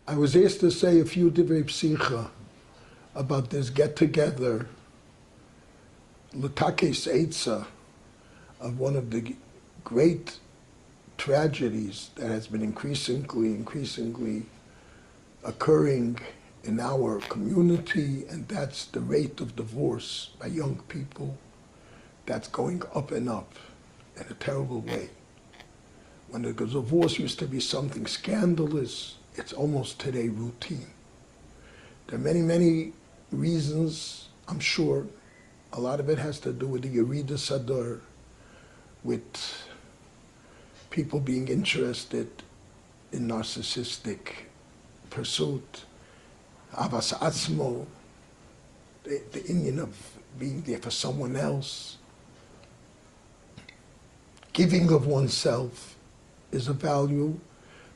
I was asked to say a few divrei psicha about this get-together, l'takes eitza, of one of the great tragedies that has been increasingly occurring in our community, and that's the rate of divorce by young people that's going up and up in a terrible way. When the divorce used to be something scandalous, it's almost today routine. There are many reasons, I'm sure. A lot of it has to do with the Yerida Sador, with people being interested in narcissistic pursuit, Avas Atzmo, the Indian of being there for someone else. Giving of oneself is a value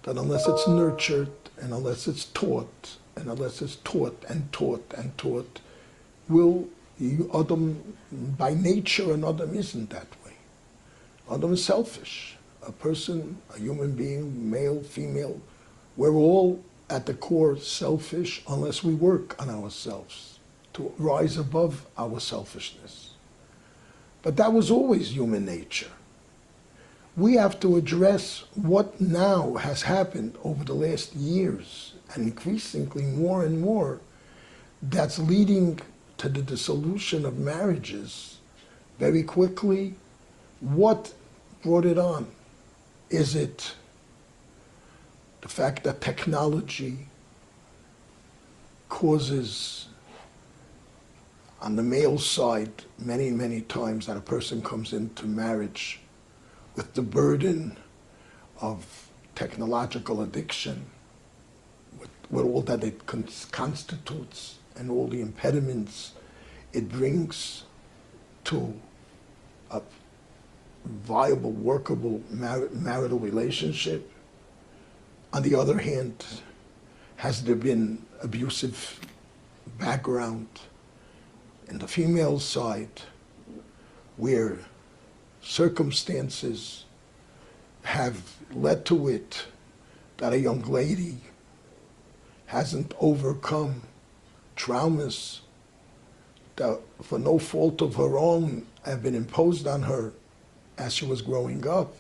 that unless it's nurtured and unless it's taught, and unless it's taught and taught and taught, Adam, by nature, an Adam isn't that way. Adam is selfish. A person, a human being, male, female, we're all at the core selfish unless we work on ourselves to rise above our selfishness. But that was always human nature. We have to address what now has happened over the last years, and increasingly more and more, that's leading to the dissolution of marriages very quickly. What brought it on? Is it the fact that technology causes, on the male side, many times that a person comes into marriage with the burden of technological addiction, with all that it constitutes and all the impediments it brings to a viable, workable marital relationship. On the other hand, has there been abusive background in the female side where circumstances have led to it that a young lady hasn't overcome traumas that for no fault of her own have been imposed on her as she was growing up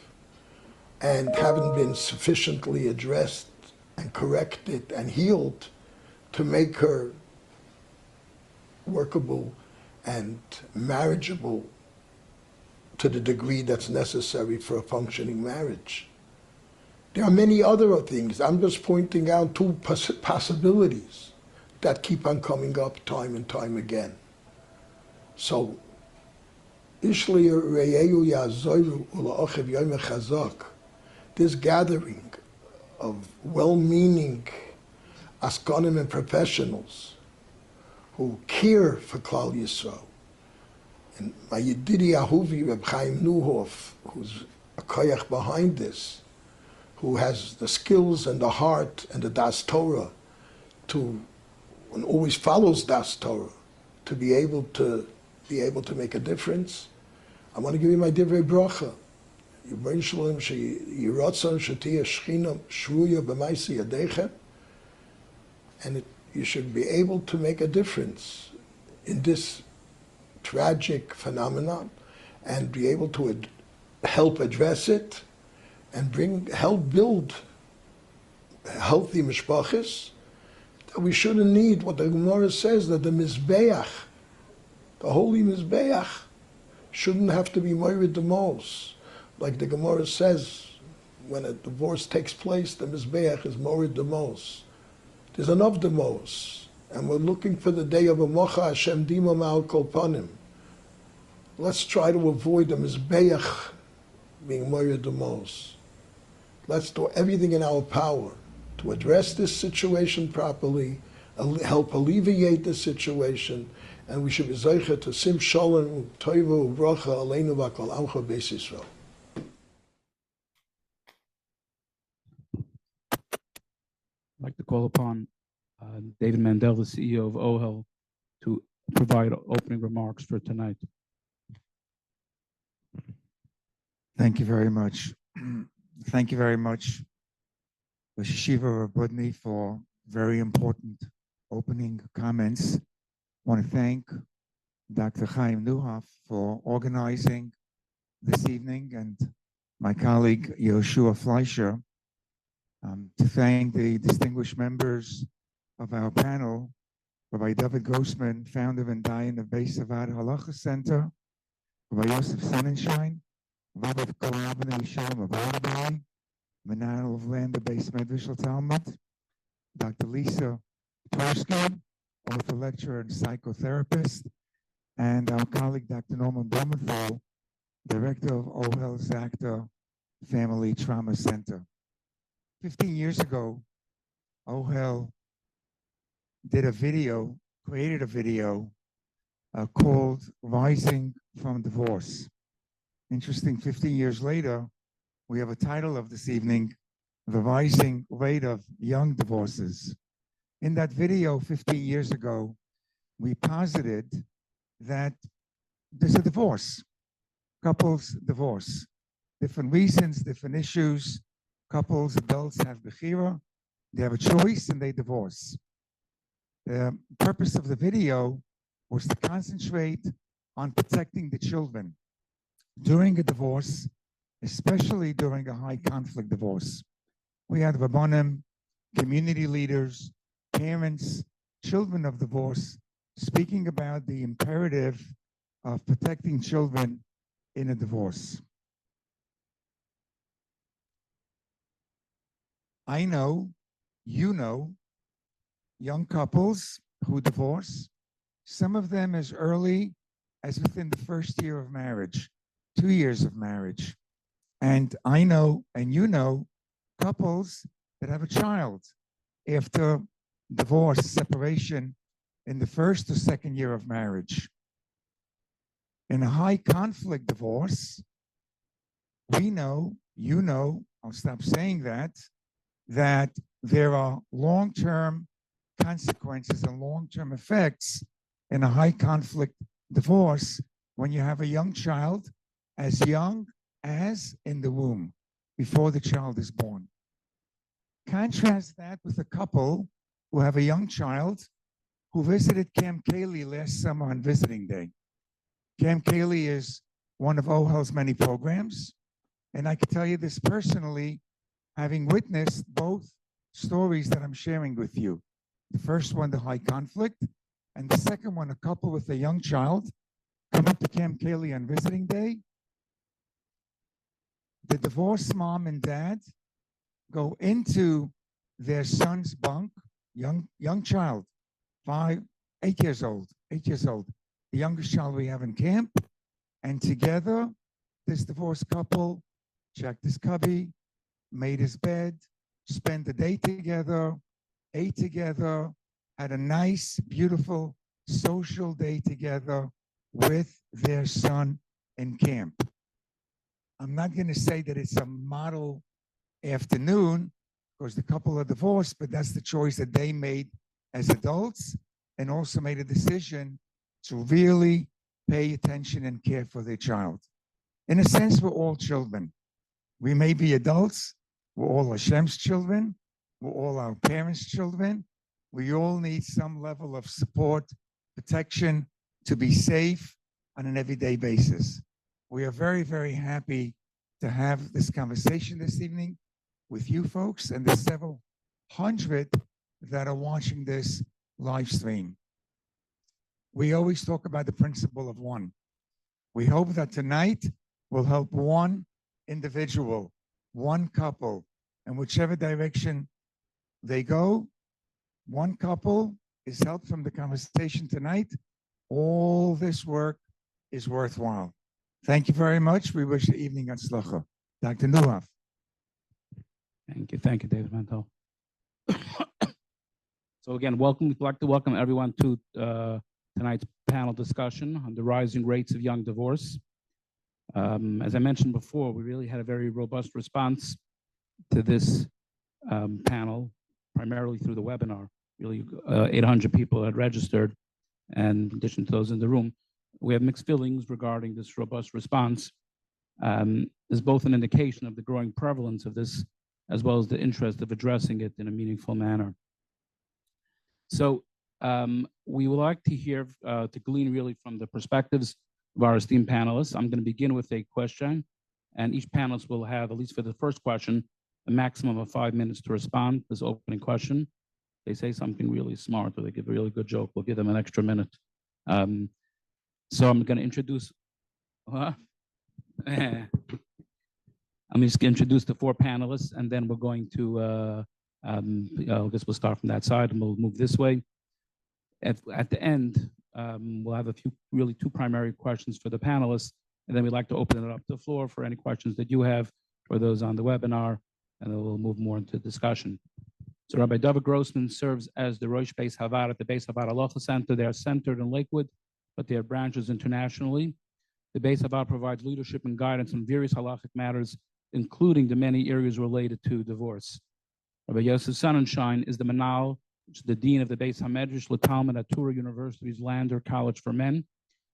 and haven't been sufficiently addressed and corrected and healed to make her workable and marriageable to the degree that's necessary for a functioning marriage. There are many other things. I'm just pointing out two possibilities that keep on coming up time and time again. So, this gathering of well-meaning askanim and professionals who care for Klal Yisrael. And my Yedidi Ahuvi, Reb Chaim Neuhoff, who's a koyach behind this, who has the skills and the heart and the Das Torah and always follows Das Torah, to be able to make a difference. I want to give you my divrei bracha. Yibrein Shalom Yiratzon Shetiya Shechina Shruya B'maisi Yadecha, and you should be able to make a difference in this tragic phenomenon and be able to help address it and help build healthy mishpachos, that we shouldn't need what the Gemara says, that the Mizbeach, the holy Mizbeach, shouldn't have to be moirid demos. Like the Gemara says, when a divorce takes place, the Mizbeach is moirid demos. There's enough demos, and we're looking for the day of a mocha Hashem dima ma'al kol panim. Let's try to avoid the Mizbeach being moirid demos. Let's do everything in our power to address this situation properly, help alleviate the situation, and we should be zeicha to sim shalom, toivu, bracha, aleinu v'kol amcha beis Yisrael. I'd like to call upon David Mandel, the CEO of OHEL, to provide opening remarks for tonight. Thank you very much. Thank you very much, Rosh Yeshiva Rabudny, for very important opening comments. I want to thank Dr. Chaim Neuhoff for organizing this evening and my colleague Yoshua Fleischer, to thank the distinguished members of our panel, Rabbi David Grossman, founder and Dayan of Beis Avad Halacha Center, Rabbi Yosef Sonnenschein, Rabbi Kolabin Shalom Abarabai, Menahel of Land of Beis Medrash Talmud, Dr. Lisa Tversky, author, lecturer, and psychotherapist, and our colleague, Dr. Norman Blumenthal, director of OHEL Zacta Family Trauma Center. 15 years ago, OHEL created a video called Rising from Divorce. Interesting, 15 years later, we have a title of this evening, The Rising Rate of Young Divorces. In that video 15 years ago, we posited that there's a divorce, couples divorce, different reasons, different issues. Couples, adults have bechira, they have a choice and they divorce. The purpose of the video was to concentrate on protecting the children during a divorce, especially during a high conflict divorce. We had Rabbanim, community leaders, parents, children of divorce, speaking about the imperative of protecting children in a divorce. I know, you know, young couples who divorce, some of them as early as within the first year of marriage, 2 years of marriage. And I know, and you know, couples that have a child after divorce, separation in the first or second year of marriage. In a high conflict divorce, we know, you know, I'll stop saying that there are long-term consequences and long-term effects in a high conflict divorce when you have a young child, as young as in the womb, before the child is born. Contrast that with a couple who have a young child who visited Camp Kaylee last summer on visiting day. Camp Kaylee is one of OHEL's many programs, and I can tell you this personally, having witnessed both stories that I'm sharing with you. The first one, the high conflict, and the second one, a couple with a young child come up to Camp Kaylee on visiting day. The divorced mom and dad go into their son's bunk, young child, 8 years old, the youngest child we have in camp, and together, this divorced couple checked his cubby, made his bed, spent the day together, ate together, had a nice, beautiful social day together with their son in camp. I'm not going to say that it's a model afternoon because the couple are divorced, but that's the choice that they made as adults and also made a decision to really pay attention and care for their child. In a sense, we're all children. We may be adults, we're all Hashem's children, we're all our parents' children. We all need some level of support, protection to be safe on an everyday basis. We are very, very happy to have this conversation this evening with you folks and the several hundred that are watching this live stream. We always talk about the principle of one. We hope that tonight will help one individual, one couple, and whichever direction they go, one couple is helped from the conversation tonight. All this work is worthwhile. Thank you very much. We wish the evening hatzlacha. Dr. Neuhoff. Thank you, David Mantel. So again, we'd like to welcome everyone to tonight's panel discussion on the rising rates of young divorce. As I mentioned before, we really had a very robust response to this panel, primarily through the webinar. Really, 800 people had registered, and in addition to those in the room, we have mixed feelings regarding this robust response. Is both an indication of the growing prevalence of this, as well as the interest of addressing it in a meaningful manner. So we would like to hear, to glean really from the perspectives of our esteemed panelists. I'm going to begin with a question, and each panelist will have, at least for the first question, a maximum of 5 minutes to respond to this opening question. They say something really smart or they give a really good joke, we'll give them an extra minute. So I'm going to introduce, I'm just going to introduce the 4 panelists, and then we're going to, I guess we'll start from that side and we'll move this way. At the end, we'll have a few, really 2 primary questions for the panelists, and then we'd like to open it up to the floor for any questions that you have or those on the webinar, and then we'll move more into discussion. So Rabbi David Grossman serves as the Rosh Beis Havad at the Beis Havad Halacha Center. They are centered in Lakewood, but they have branches internationally. The Beis Havad provides leadership and guidance on various halachic matters, including the many areas related to divorce. Rabbi Yosef Sonnenschein is the Manal, which is the Dean of the Beis HaMedrash L'Talmud at Torah University's Lander College for Men.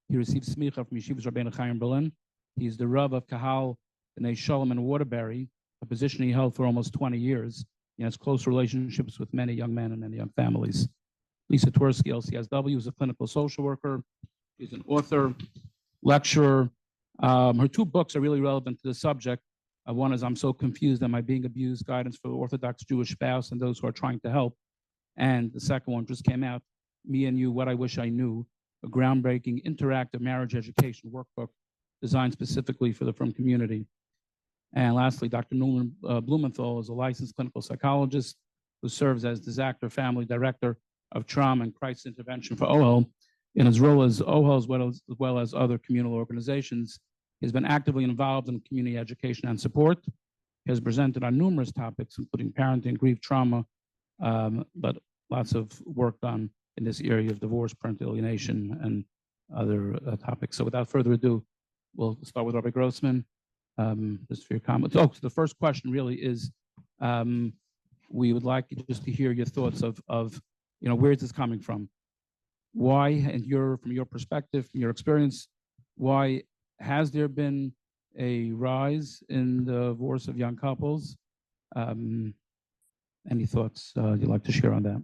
He received smicha from Yeshivas Rabbeinu Chaim Berlin. He is the Rav of Kahal B'nai Shalom in Waterbury, a position he held for almost 20 years. He has close relationships with many young men and many young families. Lisa Twersky, LCSW, is a clinical social worker. She's an author, lecturer. Her 2 books are really relevant to the subject. One is I'm So Confused, Am I Being Abused? Guidance for the Orthodox Jewish Spouse and Those Who Are Trying to Help. And the second one just came out, Me and You, What I Wish I Knew, a groundbreaking interactive marriage education workbook designed specifically for the frum community. And lastly, Dr. Nolan Blumenthal is a licensed clinical psychologist who serves as the Zachter Family Director of Trauma and Crisis Intervention for OHEL. In his role as OHEL, as well as other communal organizations, he has been actively involved in community education and support. He has presented on numerous topics, including parenting, grief, trauma, but lots of work done in this area of divorce, parental alienation, and other topics. So without further ado, we'll start with Rabbi Grossman. Just for your comments. Oh, so the first question really is, we would like just to hear your thoughts of where is this coming from? Why, and from your perspective, from your experience, why has there been a rise in the divorce of young couples? Any thoughts you'd like to share on that?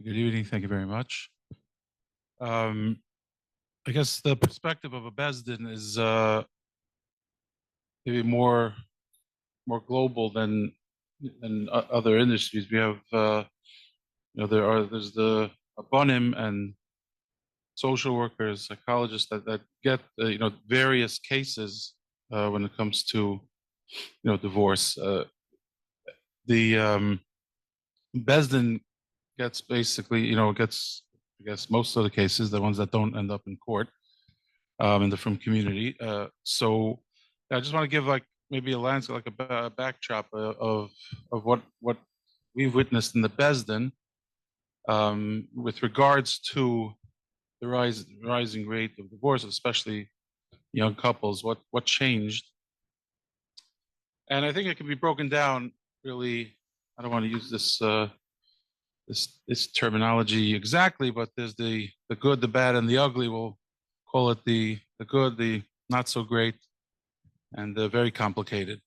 Good evening. Thank you very much. I guess the perspective of a Bezdin is maybe more global than other industries. We have there's the abonim and social workers, psychologists that get various cases when it comes to divorce. The Bezdin gets basically gets, I guess, most of the cases, the ones that don't end up in court, in the frum community. So I just want to give maybe a landscape, like a backdrop of what we've witnessed in the Bezdin with regards to the rising rate of divorce, especially young couples. What changed? And I think it can be broken down really. I don't want to use this this terminology exactly, but there's the good, the bad, and the ugly. We'll call it the good, the not so great, and the very complicated.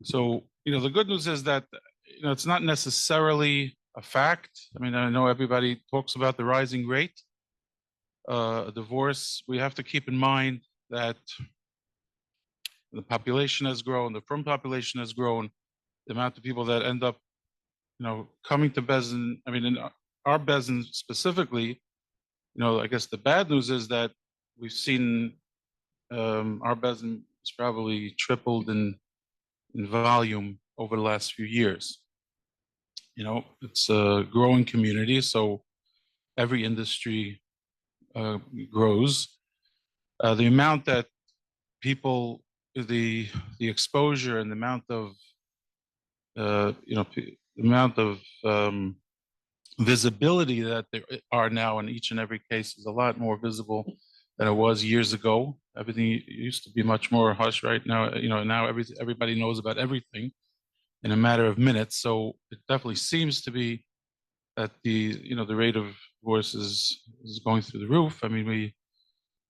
So, the good news is that, it's not necessarily a fact. I mean, I know everybody talks about the rising rate of divorce. We have to keep in mind that the population has grown, the frum population has grown, the amount of people that end up coming to Bezdin. I mean, in our Bezdin specifically, I guess the bad news is that we've seen our Bezdin is probably tripled in volume over the last few years. It's a growing community, so every industry grows. The amount that people, the exposure and the amount of the amount of visibility that there are now in each and every case is a lot more visible than it was years ago. Everything used to be much more hush. Right now, now everybody knows about everything in a matter of minutes. So it definitely seems to be that the rate of divorce is going through the roof. I mean,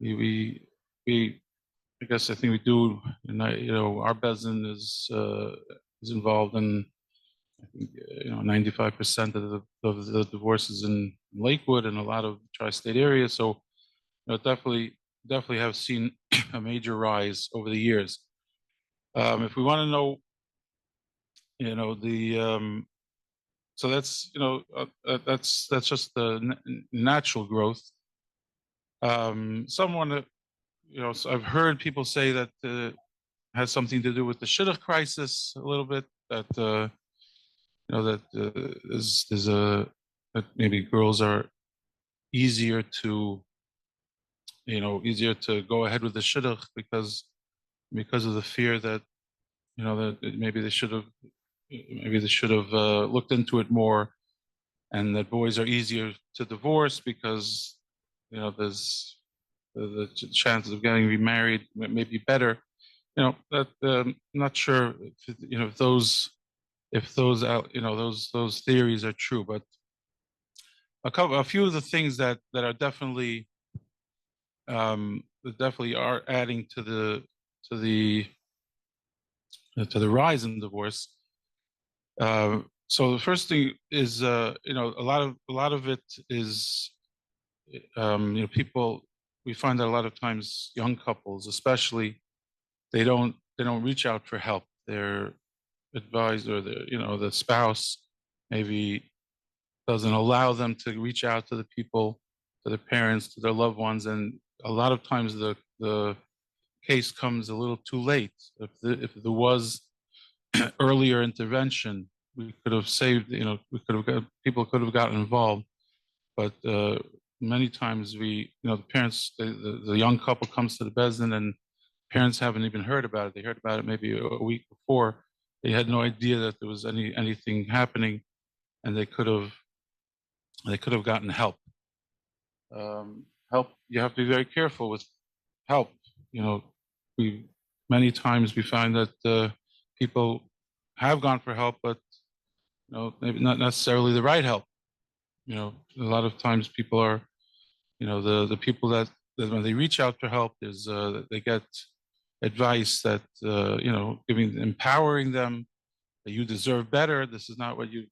we I guess I think we do, and our Bezdin is involved in I think 95% of the divorces in Lakewood and a lot of tri-state areas. So definitely have seen a major rise over the years. If we want to know, the so that's that's just the natural growth. Someone so I've heard people say that has something to do with the shidduch crisis a little bit. That that there's a that maybe girls are easier to easier to go ahead with the shidduch because of the fear that that maybe they should have looked into it more, and that boys are easier to divorce because there's the chances of getting remarried may be better. That I'm not sure if those theories are true, but a few of the things that are that definitely are adding to the rise in divorce. So the first thing is, a lot of it is, people. We find that a lot of times young couples, especially, they don't reach out for help. They're advised, or the spouse maybe doesn't allow them to reach out to the people, to their parents, to their loved ones, and a lot of times the case comes a little too late. If there was earlier intervention, we could have saved. People could have gotten involved, but many times the parents, the young couple comes to the bezdin, and parents haven't even heard about it. They heard about it maybe a week before. They had no idea that there was anything happening, and they could have gotten help. Help. You have to be very careful with help. We many times we find that people have gone for help, but maybe not necessarily the right help. A lot of times people are, the people that when they reach out for help, is they get advice that empowering them, that you deserve better. This is not what you.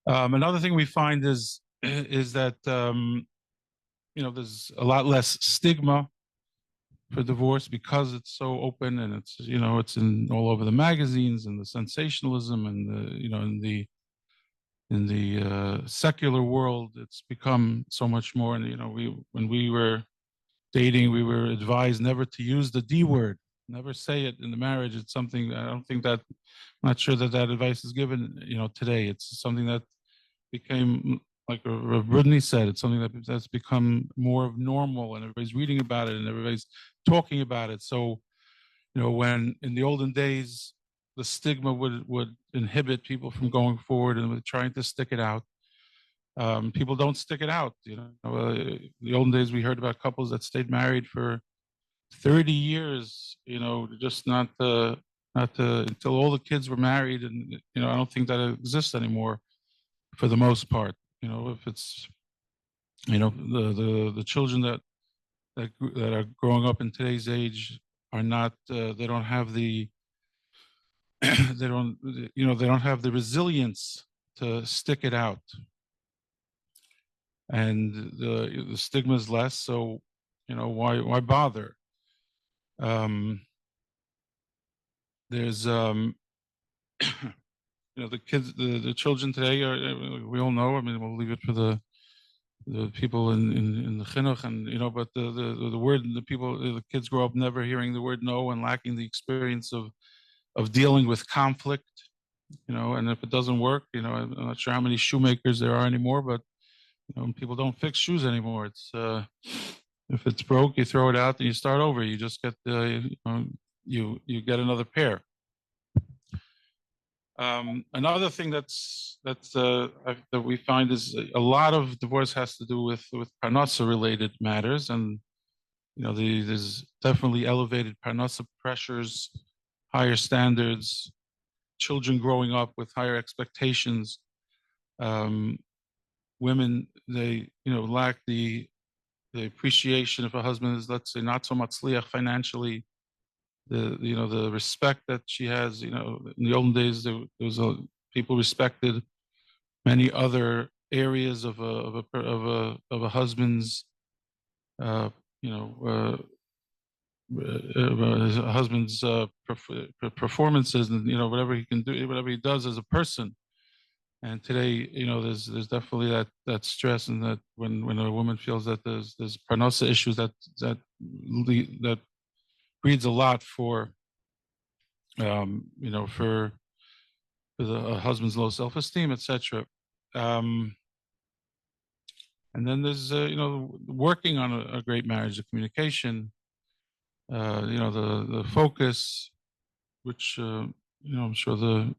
Another thing we find is that there's a lot less stigma for divorce because it's so open, and it's in all over the magazines, and the sensationalism, and in the secular world, it's become so much more. And when we were dating, we were advised never to use the D word, never say it in the marriage. It's something I don't think that I'm not sure that advice is given today. It's something that became, like Rav Brudny said, it's something that's become more of normal, and everybody's reading about it, and everybody's talking about it. So when in the olden days the stigma would inhibit people from going forward and trying to stick it out, people don't stick it out. In the olden days we heard about couples that stayed married for 30 years, just not until all the kids were married. And I don't think that exists anymore for the most part. If it's the children that are growing up in today's age are not, they don't have the they don't have the resilience to stick it out, and the stigma is less. So why bother? There's the kids, the children today are, we all know. I mean, we'll leave it for the people in the chinuch, and but the word, the kids grow up never hearing the word no, and lacking the experience of dealing with conflict. And if it doesn't work, I'm not sure how many shoemakers there are anymore, but people don't fix shoes anymore. It's if it's broke, you throw it out and you start over. You just get you get another pair. Another thing that we find is a lot of divorce has to do with parnasa related matters, and there's definitely elevated parnasa pressures, higher standards, children growing up with higher expectations. Women, they lack the appreciation if a husband is, let's say, not so much liach financially. the respect that she has. In the olden days, there was people respected many other areas of a husband's his husband's performances, and whatever he can do, whatever he does as a person. And today, there's definitely that stress, and that when a woman feels that there's parnasa issues, that breeds a lot for for the husband's low self-esteem, etc. And then there's working on a great marriage, the communication, the focus, which I'm sure the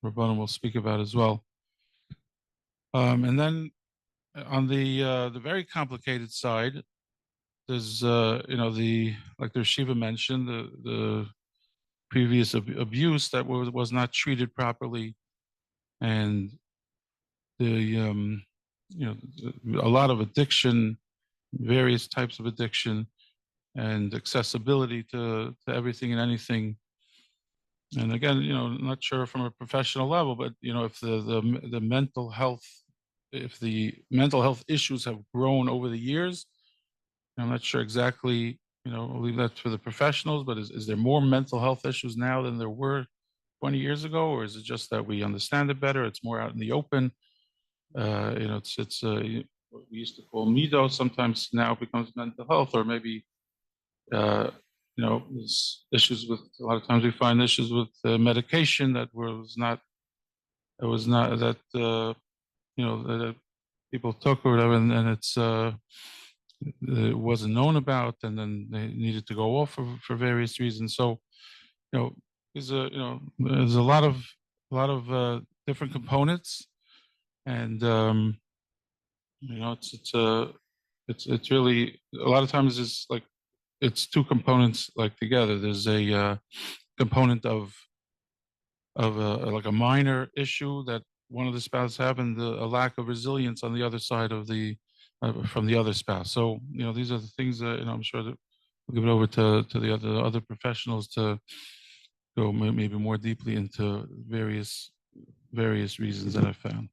Rabbanim will speak about as well. And then on the very complicated side, there's like the Shiva mentioned, the previous abuse that was not treated properly, and the a lot of addiction, various types of addiction, and accessibility to everything and anything. And again, not sure from a professional level, but if the mental health, if the mental health issues have grown over the years, I'm not sure exactly. I'll leave that for the professionals. But is there more mental health issues now than there were 20 years ago, or is it just that we understand it better? It's more out in the open. It's what we used to call mido. Sometimes now becomes mental health, or maybe there's issues with, a lot of times we find issues with medication that that people took or whatever, and it wasn't known about, and then they needed to go off for various reasons. So there's a lot of different components, and it's really, a lot of times it's like it's two components like together. There's a component of like a minor issue that one of the spouses have, and a lack of resilience on the other side of from the other spouse. So these are the things that I'm sure that we'll give it over to the other professionals to go maybe more deeply into various reasons that I've found.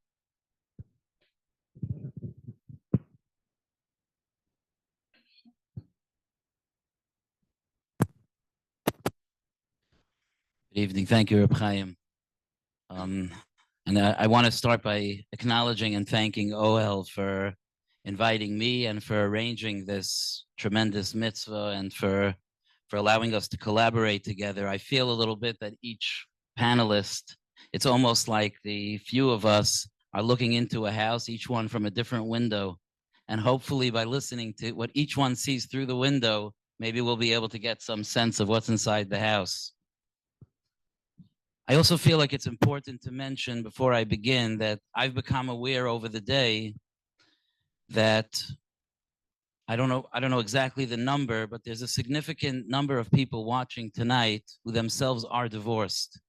Good evening. Thank you, Reb Chaim. And I want to start by acknowledging and thanking OL for inviting me and for arranging this tremendous mitzvah, and for allowing us to collaborate together. I feel a little bit that each panelist, it's almost like the few of us are looking into a house, each one from a different window. And hopefully by listening to what each one sees through the window, maybe we'll be able to get some sense of what's inside the house. I also feel like it's important to mention before I begin that I've become aware over the day that I don't know exactly the number, but there's a significant number of people watching tonight who themselves are divorced.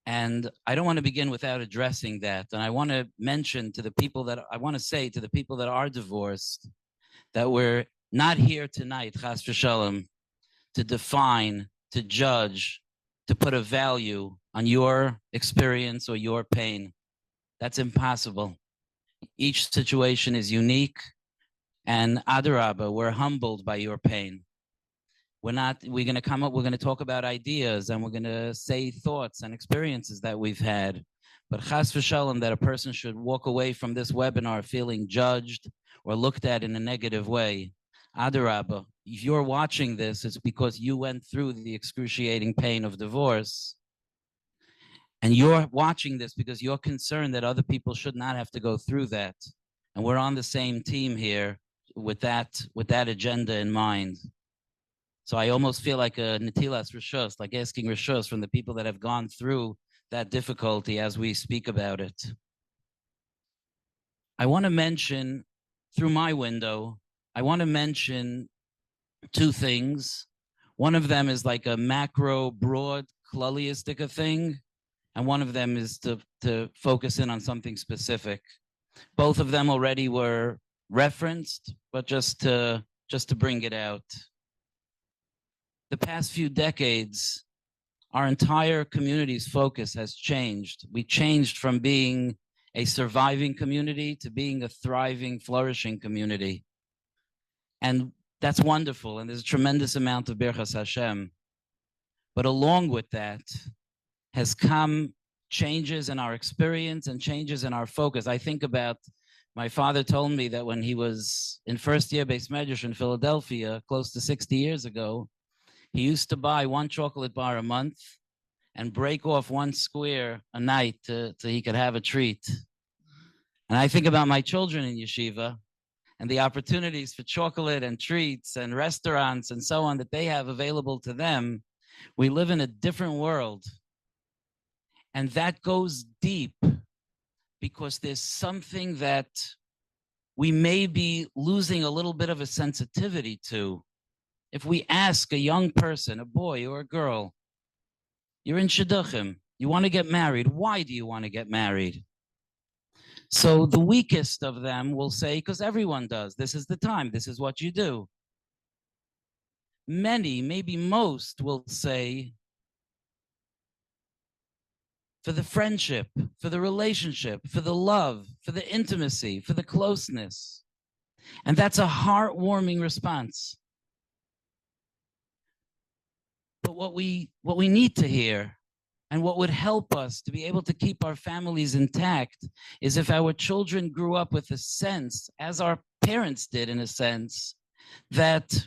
And I don't want to begin without addressing that. And I want to mention to the people that are divorced, that we're not here tonight, chas v'shalom, to define, to judge, to put a value on your experience or your pain. That's impossible. Each situation is unique, and adarabah, we're humbled by your pain. We're going to talk about ideas, and we're going to say thoughts and experiences that we've had. But chas v'shalom, that a person should walk away from this webinar feeling judged or looked at in a negative way. Adarabah, if you're watching this, it's because you went through the excruciating pain of divorce. And you're watching this because you're concerned that other people should not have to go through that. And we're on the same team here with that agenda in mind. So I almost feel like a netilas rishos, like asking rishos from the people that have gone through that difficulty as we speak about it. I want to mention, through my window, I want to mention two things. One of them is like a macro, broad, klaliistic thing, and one of them is to focus in on something specific. Both of them already were referenced, but just to bring it out. the past few decades, our entire community's focus has changed. We changed from being a surviving community to being a thriving, flourishing community. And that's wonderful. And there's a tremendous amount of Birchas Hashem. But along with that has come changes in our experience and changes in our focus. I think about, my father told me that when he was in first year Beis Medrash in Philadelphia, close to 60 years ago, he used to buy one chocolate bar a month and break off one square a night so he could have a treat. And I think about my children in yeshiva and the opportunities for chocolate and treats and restaurants and so on that they have available to them. We live in a different world. And that goes deep because there's something that we may be losing a little bit of a sensitivity to. If we ask a young person, a boy or a girl, you're in shidduchim, you want to get married. Why do you want to get married? So the weakest of them will say, because everyone does. This is the time. This is what you do. Many, maybe most, will say, for the friendship, for the relationship, for the love, for the intimacy, for the closeness. And that's a heartwarming response. But what we need to hear and what would help us to be able to keep our families intact is if our children grew up with a sense, as our parents did in a sense, that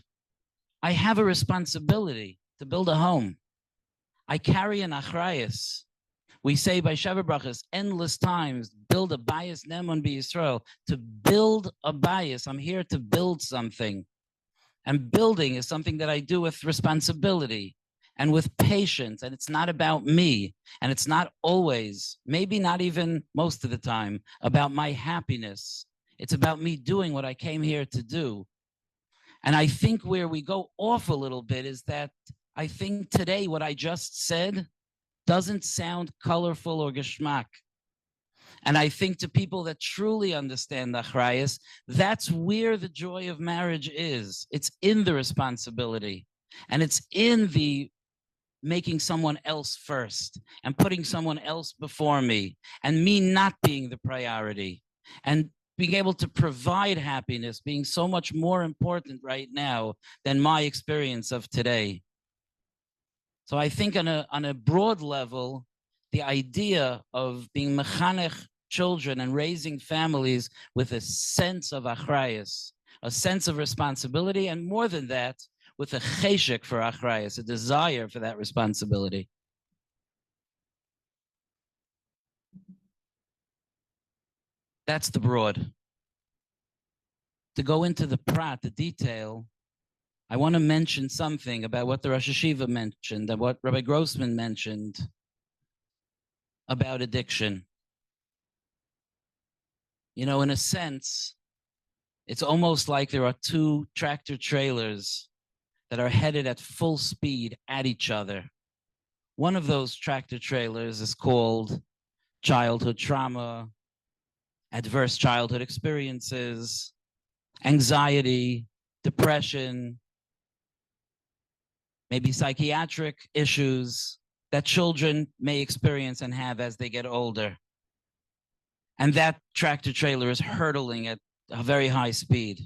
I have a responsibility to build a home. I carry an achrayus. We say by Sheva Brachas endless times, build a bayis ne'eman b'Yisrael. To build a bayis, I'm here to build something. And building is something that I do with responsibility and with patience. And it's not about me. And it's not always, maybe not even most of the time, about my happiness. It's about me doing what I came here to do. And I think where we go off a little bit is that I think today what I just said doesn't sound colorful or geschmack. And I think to people that truly understand the achrayus, that's where the joy of marriage is. It's in the responsibility. And it's in the making someone else first and putting someone else before me and me not being the priority. And being able to provide happiness being so much more important right now than my experience of today. So I think on a broad level, the idea of being mechanech children and raising families with a sense of achrayus, a sense of responsibility, and more than that, with a cheshek for achrayus, a desire for that responsibility. That's the broad. To go into the prat, the detail, I want to mention something about what the Rosh Hashiva mentioned and what Rabbi Grossman mentioned about addiction. You know, in a sense, it's almost like there are two tractor trailers that are headed at full speed at each other. One of those tractor trailers is called childhood trauma, adverse childhood experiences, anxiety, depression, maybe psychiatric issues that children may experience and have as they get older. And that tractor trailer is hurtling at a very high speed.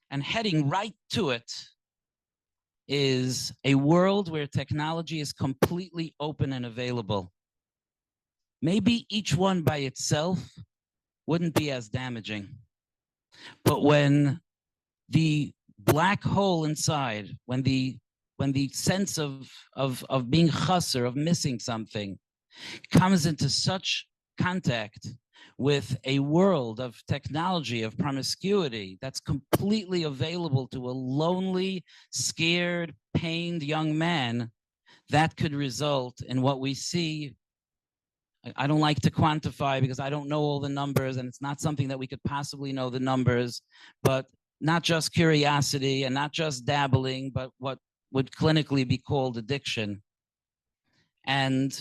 And heading right to it is a world where technology is completely open and available. Maybe each one by itself wouldn't be as damaging. But when the black hole inside, when the sense of being chasser, of missing something, comes into such contact with a world of technology, of promiscuity, that's completely available to a lonely, scared, pained young man, that could result in what we see. I don't like to quantify because I don't know all the numbers, and it's not something that we could possibly know the numbers, but not just curiosity and not just dabbling, but what would clinically be called addiction. And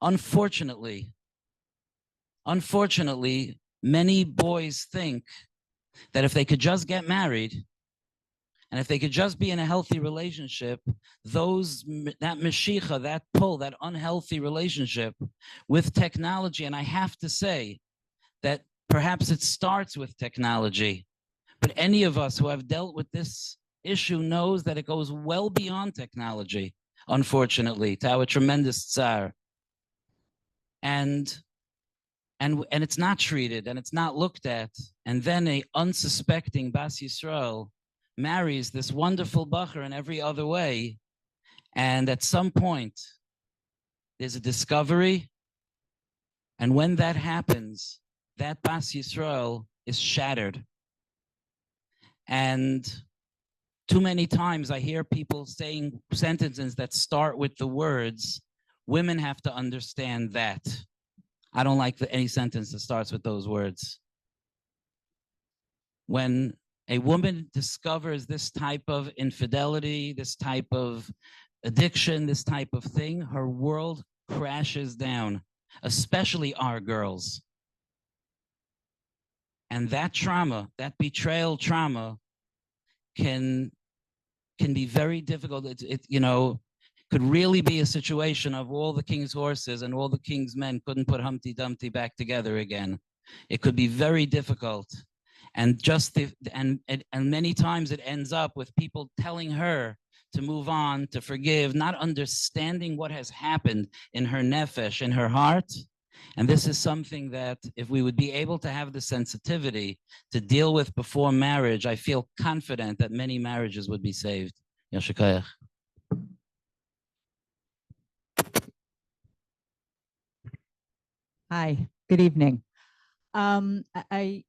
unfortunately, many boys think that if they could just get married And if they could just be in a healthy relationship, that meshicha, that pull, that unhealthy relationship with technology, and I have to say that perhaps it starts with technology, but any of us who have dealt with this issue knows that it goes well beyond technology, unfortunately, to our tremendous tsar. And it's not treated and it's not looked at. And then a unsuspecting Bas Yisrael marries this wonderful bacher in every other way. And at some point, there's a discovery. And when that happens, that Bas Yisrael is shattered. And too many times I hear people saying sentences that start with the words, women have to understand that. I don't like any sentence that starts with those words. When a woman discovers this type of infidelity, this type of addiction, this type of thing, her world crashes down, especially our girls. And that trauma, that betrayal trauma, can be very difficult. It could really be a situation of all the king's horses and all the king's men couldn't put Humpty Dumpty back together again. It could be very difficult. And and many times it ends up with people telling her to move on, to forgive, not understanding what has happened in her nefesh, in her heart. And this is something that if we would be able to have the sensitivity to deal with before marriage, I feel confident that many marriages would be saved. Yashikayach. Hi, good evening. I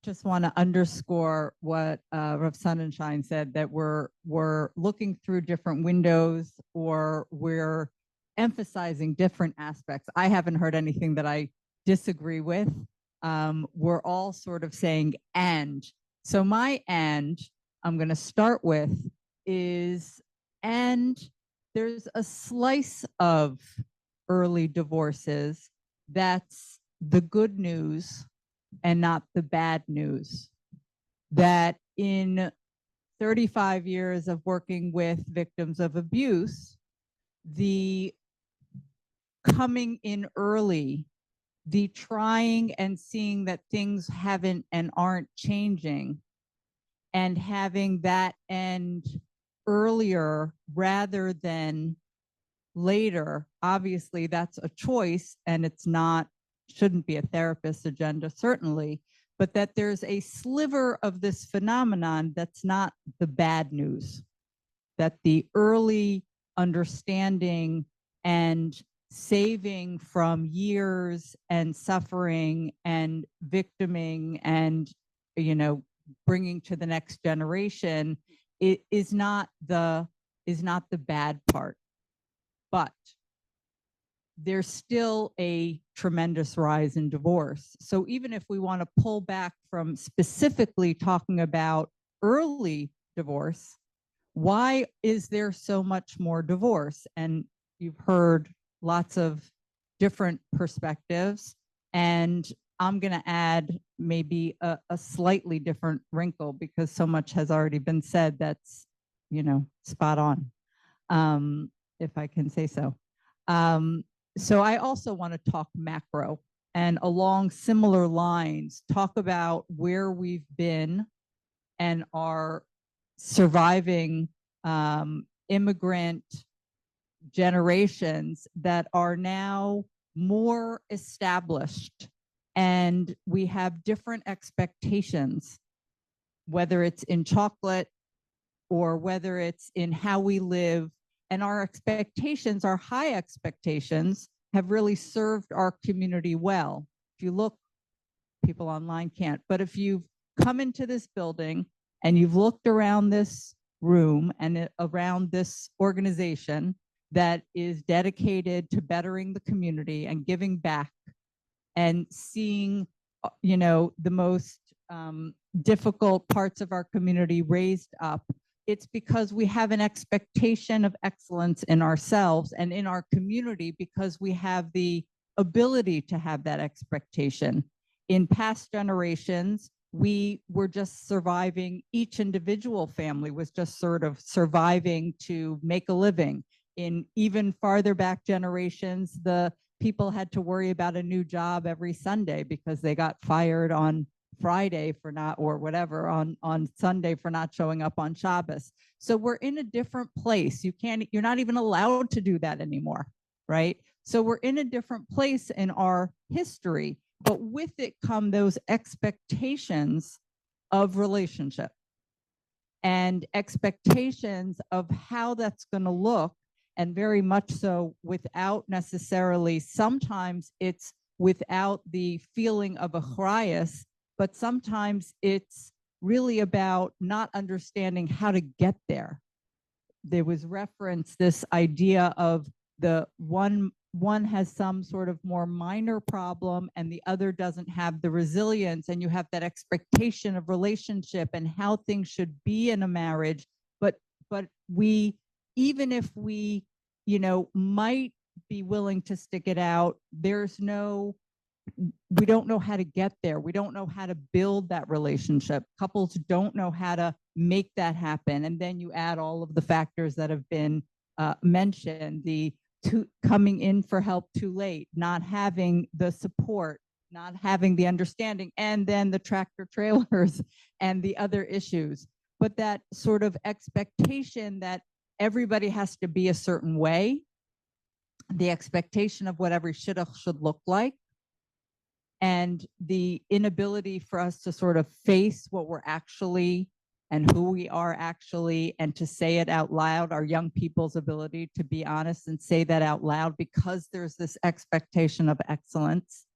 just want to underscore what Rav Sonnenschein said, that we're looking through different windows, or we're emphasizing different aspects. I haven't heard anything that I disagree with. We're all sort of saying and. So my and I'm going to start with is, and there's a slice of early divorces that's the good news and not the bad news. That in 35 years of working with victims of abuse, the coming in early, the trying and seeing that things haven't and aren't changing, and having that end earlier rather than later, obviously that's a choice, and it's not, shouldn't be a therapist's agenda, certainly, but that there's a sliver of this phenomenon that's not the bad news, that the early understanding and saving from years and suffering and victiming and, bringing to the next generation, it is not the bad part. But there's still a tremendous rise in divorce. So even if we want to pull back from specifically talking about early divorce, why is there so much more divorce? And you've heard lots of different perspectives, and I'm going to add maybe a slightly different wrinkle, because so much has already been said that's, spot on, if I can say so. So I also want to talk macro, and along similar lines, talk about where we've been and our surviving immigrant generations that are now more established, and we have different expectations, whether it's in chocolate or whether it's in how we live. And our expectations, our high expectations, have really served our community well. If you look, people online can't, but if you've come into this building and you've looked around this room and around this organization that is dedicated to bettering the community and giving back and seeing, the most difficult parts of our community raised up, it's because we have an expectation of excellence in ourselves and in our community, because we have the ability to have that expectation. In past generations, we were just surviving. Each individual family was just sort of surviving to make a living. In even farther back generations, the people had to worry about a new job every Sunday because they got fired on Friday for not, or whatever, on Sunday for not showing up on Shabbos. So we're in a different place. You're not even allowed to do that anymore, right? So we're in a different place in our history, but with it come those expectations of relationship and expectations of how that's going to look, and very much so without necessarily, sometimes it's without the feeling of a chrayas, but sometimes it's really about not understanding how to get there. There was reference, this idea of the one has some sort of more minor problem and the other doesn't have the resilience, and you have that expectation of relationship and how things should be in a marriage. But we, even if we, might be willing to stick it out, we don't know how to get there. We don't know how to build that relationship. Couples don't know how to make that happen. And then you add all of the factors that have been mentioned, the coming in for help too late, not having the support, not having the understanding, and then the tractor trailers and the other issues. But that sort of expectation that everybody has to be a certain way, the expectation of what every shidduch should look like, and the inability for us to sort of face what we're actually and who we are actually, and to say it out loud, our young people's ability to be honest and say that out loud, because there's this expectation of excellence.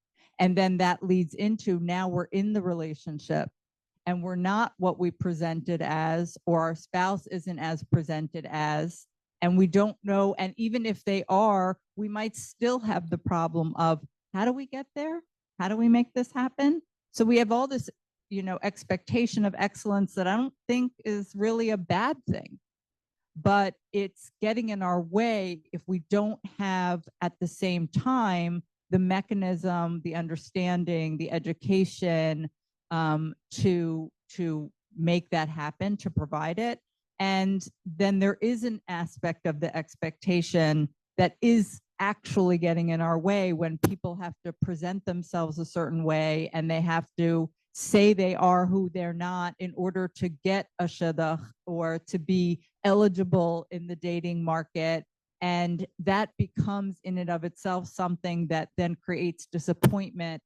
And then that leads into, now we're in the relationship and we're not what we presented as, or our spouse isn't as presented as, and we don't know. And even if they are, we might still have the problem of, how do we get there? How do we make this happen? So we have all this, expectation of excellence that I don't think is really a bad thing, but it's getting in our way if we don't have at the same time the mechanism, the understanding, the education to make that happen, to provide it. And then there is an aspect of the expectation that is actually getting in our way when people have to present themselves a certain way and they have to say they are who they're not in order to get a shidduch or to be eligible in the dating market. And that becomes in and of itself something that then creates disappointment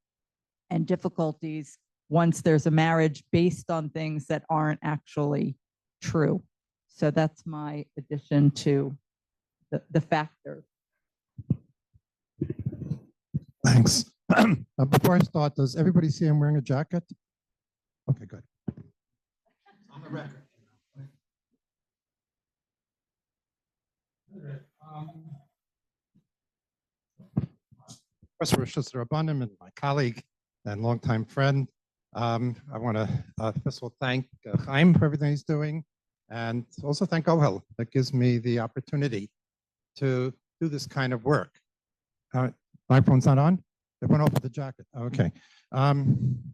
and difficulties once there's a marriage based on things that aren't actually true. So that's my addition to the factors. Thanks. Before I start, does everybody see I'm wearing a jacket? Okay, good. On the record. First, Rosh Hashanah and my colleague and longtime friend. I want to first of all thank Chaim for everything he's doing, and also thank Ohel that gives me the opportunity to do this kind of work. My phone's not on? It went off with the jacket. Okay. And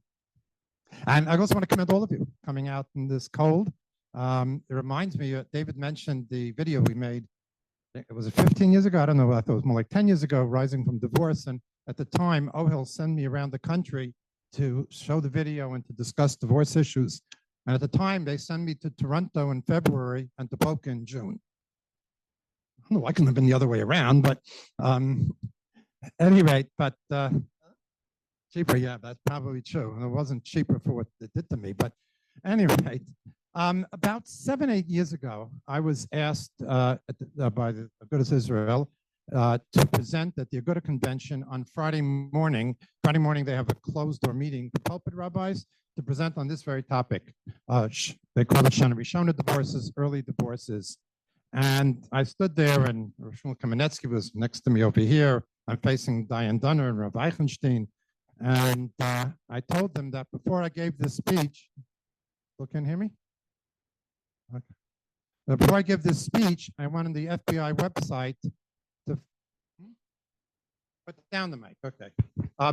I also want to commend all of you coming out in this cold. It reminds me, David mentioned the video we made. It was 15 years ago. I don't know. I thought it was more like 10 years ago, Rising from Divorce. And at the time, Ohel sent me around the country to show the video and to discuss divorce issues. And at the time, they sent me to Toronto in February and to Boca in June. I don't know, I couldn't have been the other way around, but at any rate, but cheaper, yeah, that's probably true. And it wasn't cheaper for what they did to me, but at any rate, about 7, 8 years ago, I was asked by the Agudas Israel to present at the Agudah convention on Friday morning. Friday morning, they have a closed-door meeting for pulpit rabbis to present on this very topic. They call it Shana Rishona divorces, early divorces. And I stood there, and Shmuel Kamenetsky was next to me over here. I'm facing Diane Dunner and Rav Eichenstein. And I told them that before I gave this speech, can you hear me? Okay. Before I give this speech, I went on the FBI website to put down the mic. Okay.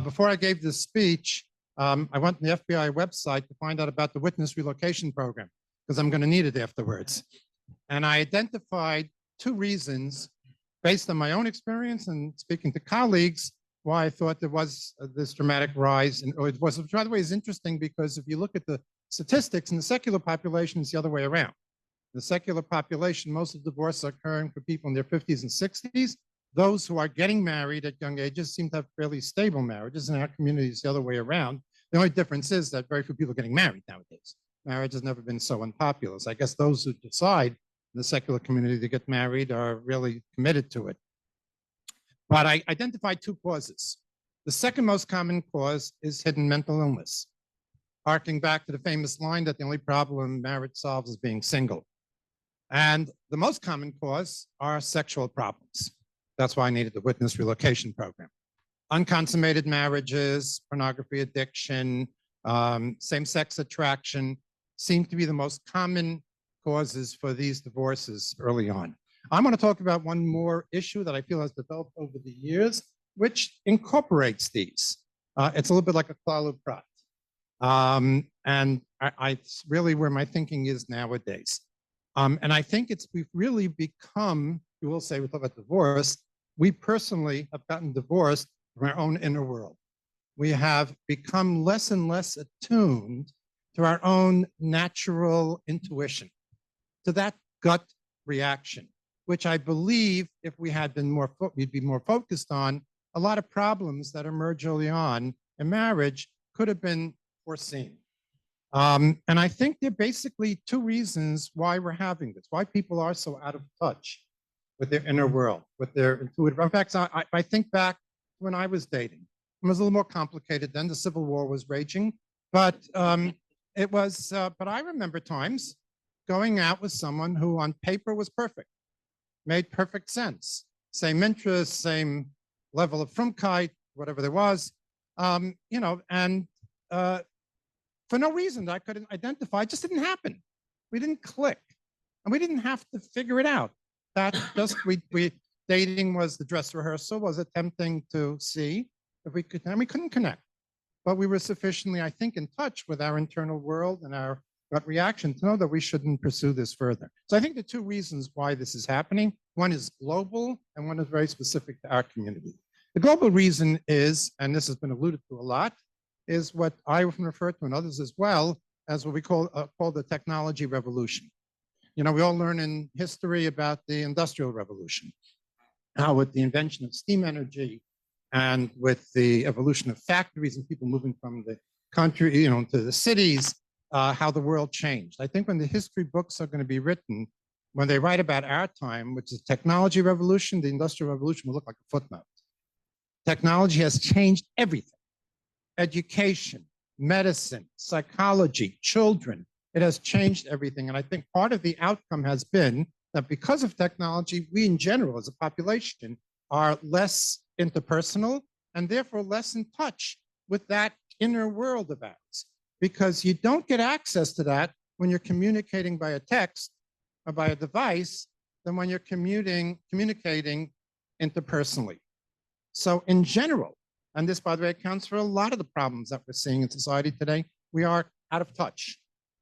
Before I gave this speech, I went on the FBI website to find out about the witness relocation program because I'm going to need it afterwards. And I identified 2 reasons based on my own experience and speaking to colleagues why I thought there was this dramatic rise. And it was, by the way, is interesting because if you look at the statistics in the secular population, it's the other way around. The secular population, most of the divorces are occurring for people in their 50s and 60s. Those who are getting married at young ages seem to have fairly stable marriages. In our community, it's the other way around. The only difference is that very few people are getting married nowadays. Marriage has never been so unpopular. So I guess those who decide in the secular community to get married are really committed to it. But I identified 2 causes. The second most common cause is hidden mental illness, harking back to the famous line that the only problem marriage solves is being single. And the most common cause are sexual problems. That's why I needed the witness relocation program. Unconsummated marriages, pornography addiction, same-sex attraction seem to be the most common causes for these divorces early on. I'm going to talk about one more issue that I feel has developed over the years, which incorporates these. It's a little bit like a klal prat. And it's really where my thinking is nowadays. And I think we've really become, you will say, we talk about divorce, we personally have gotten divorced from our own inner world. We have become less and less attuned to our own natural intuition, to that gut reaction, which I believe if we had been more, we'd be more focused on, a lot of problems that emerge early on in marriage could have been foreseen. And I think there are basically 2 reasons why we're having this, why people are so out of touch with their inner world, with their intuitive. In fact, I think back when I was dating. It was a little more complicated then. The Civil War was raging, but but I remember times going out with someone who on paper was perfect, made perfect sense. Same interests, same level of Frumkeit, whatever there was, and for no reason that I couldn't identify, it just didn't happen. We didn't click, and we didn't have to figure it out. That just, dating was the dress rehearsal, was attempting to see if we could, and we couldn't connect. But we were sufficiently, I think, in touch with our internal world and our gut reaction to know that we shouldn't pursue this further. So I think the 2 reasons why this is happening, one is global and one is very specific to our community. The global reason is, and this has been alluded to a lot, is what I often refer to and others as well as what we call the technology revolution. You know, we all learn in history about the Industrial Revolution, how with the invention of steam energy and with the evolution of factories and people moving from the country, to the cities, how the world changed. I think when the history books are going to be written, when they write about our time, which is technology revolution, the Industrial Revolution will look like a footnote. Technology has changed everything. Education, medicine, psychology, children. It has changed everything. And I think part of the outcome has been that because of technology, we in general as a population are less interpersonal and therefore less in touch with that inner world of ours. Because you don't get access to that when you're communicating by a text or by a device than when you're communicating interpersonally. So in general, and this, by the way, accounts for a lot of the problems that we're seeing in society today, we are out of touch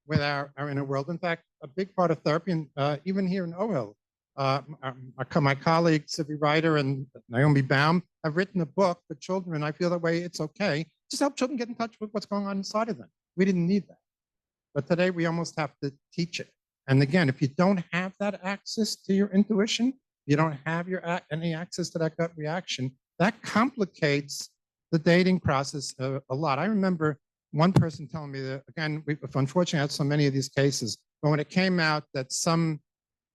with our inner world. In fact, a big part of therapy, and even here in OHIL, my colleague, Sivi Ryder and Naomi Baum have written a book for children, and I feel that way, it's okay. Just help children get in touch with what's going on inside of them. We didn't need that. But today we almost have to teach it. And again, if you don't have that access to your intuition, you don't have any access to that gut reaction, that complicates the dating process a lot. I remember one person telling me that, again, we've unfortunately had so many of these cases, but when it came out that some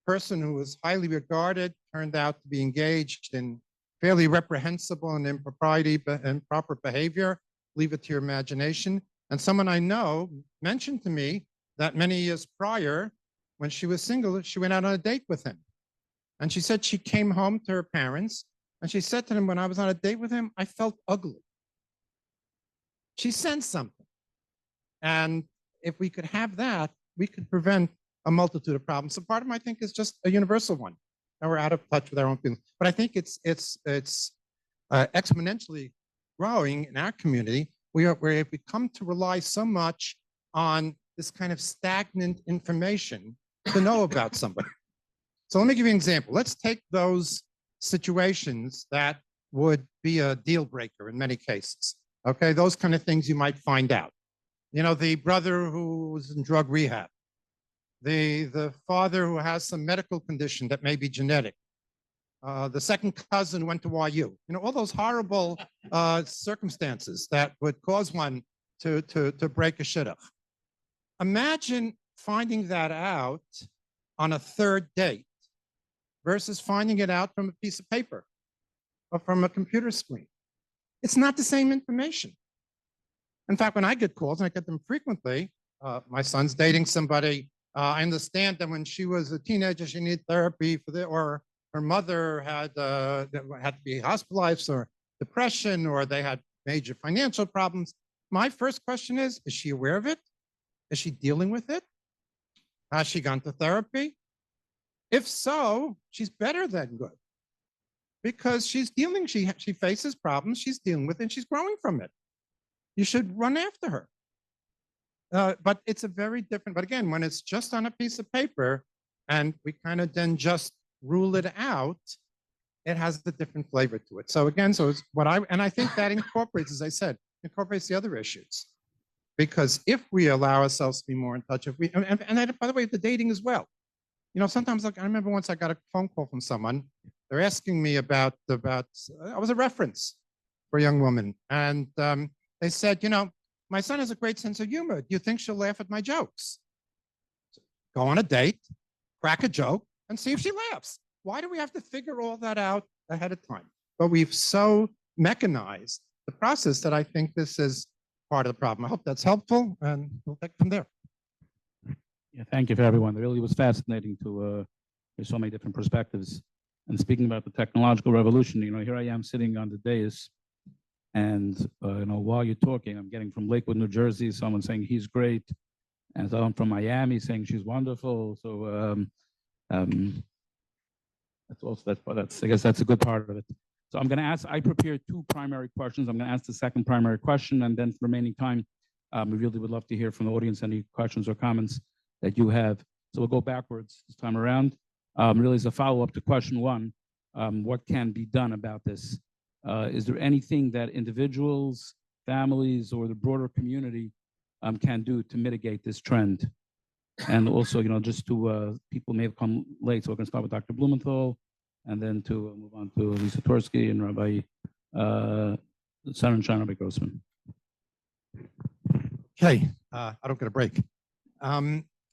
person who was highly regarded turned out to be engaged in fairly reprehensible and impropriety and improper behavior, leave it to your imagination. And someone I know mentioned to me that many years prior, when she was single, she went out on a date with him. And she said she came home to her parents and she said to them, when I was on a date with him, I felt ugly. She sensed something. And if we could have that, we could prevent a multitude of problems. So part of them, I think, is just a universal one. And we're out of touch with our own feelings. But I think it's exponentially growing in our community we've become to rely so much on this kind of stagnant information to know about somebody. So let me give you an example. Let's take those situations that would be a deal breaker in many cases. Okay, those kind of things you might find out. You know, the brother who was in drug rehab, the father who has some medical condition that may be genetic, the second cousin who went to YU. You know, all those horrible circumstances that would cause one to break a shidduch. Imagine finding that out on a third date versus finding it out from a piece of paper or from a computer screen. It's not the same information. In fact, when I get calls, and I get them frequently, my son's dating somebody. I understand that when she was a teenager, she needed therapy for the, or her mother had to be hospitalized for depression, or they had major financial problems. My first question is she aware of it? Is she dealing with it? Has she gone to therapy? If so, she's better than good, because she's dealing, she faces problems, she's dealing with it, and she's growing from it. You should run after her. But it's a very different, but again, when it's just on a piece of paper and we kind of then just rule it out, it has a different flavor to it. So again, so it's what I think that incorporates, as I said, incorporates the other issues. Because if we allow ourselves to be more in touch, if we, and by the way, the dating as well. You know, sometimes, like, I remember once I got a phone call from someone, they're asking me about, I was a reference for a young woman. And they said, you know, my son has a great sense of humor. Do you think she'll laugh at my jokes? Go on a date, crack a joke, and see if she laughs. Why do we have to figure all that out ahead of time? But we've so mechanized the process that I think this is part of the problem. I hope that's helpful, and we'll take it from there. Yeah, thank you for everyone. It really was fascinating to hear so many different perspectives. And speaking about the technological revolution, you know, here I am sitting on the dais, and you know, while you're talking, I'm getting from Lakewood, New Jersey, someone saying he's great, and someone from Miami saying she's wonderful. So that's also that's I guess that's a good part of it. So I'm going to ask. I prepared two primary questions. I'm going to ask the second primary question, and then for remaining time, we really would love to hear from the audience any questions or comments that you have. So we'll go backwards this time around. Really, as a follow-up to question one, what can be done about this? Is there anything that individuals, families, or the broader community can do to mitigate this trend? And also, you know, just to people may have come late, so we're going to start with Dr. Blumenthal, and then to move on to Lisa Torsky and Rabbi Sonnenschein, Rabbi Grossman. Okay, I don't get a break.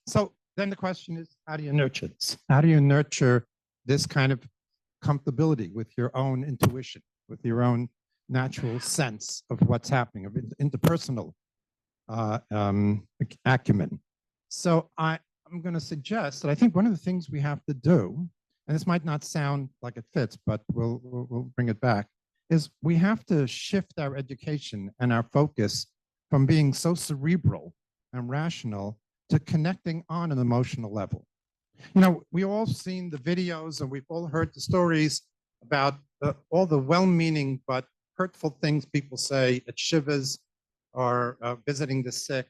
So then the question is, how do you nurture this? How do you nurture this kind of comfortability with your own intuition, with your own natural sense of what's happening, of interpersonal acumen? So I'm going to suggest that I think one of the things we have to do, and this might not sound like it fits, but we'll bring it back, is we have to shift our education and our focus from being so cerebral and rational to connecting on an emotional level. You know, we've all seen the videos and we've all heard the stories about all the well-meaning but hurtful things people say at shivas or visiting the sick.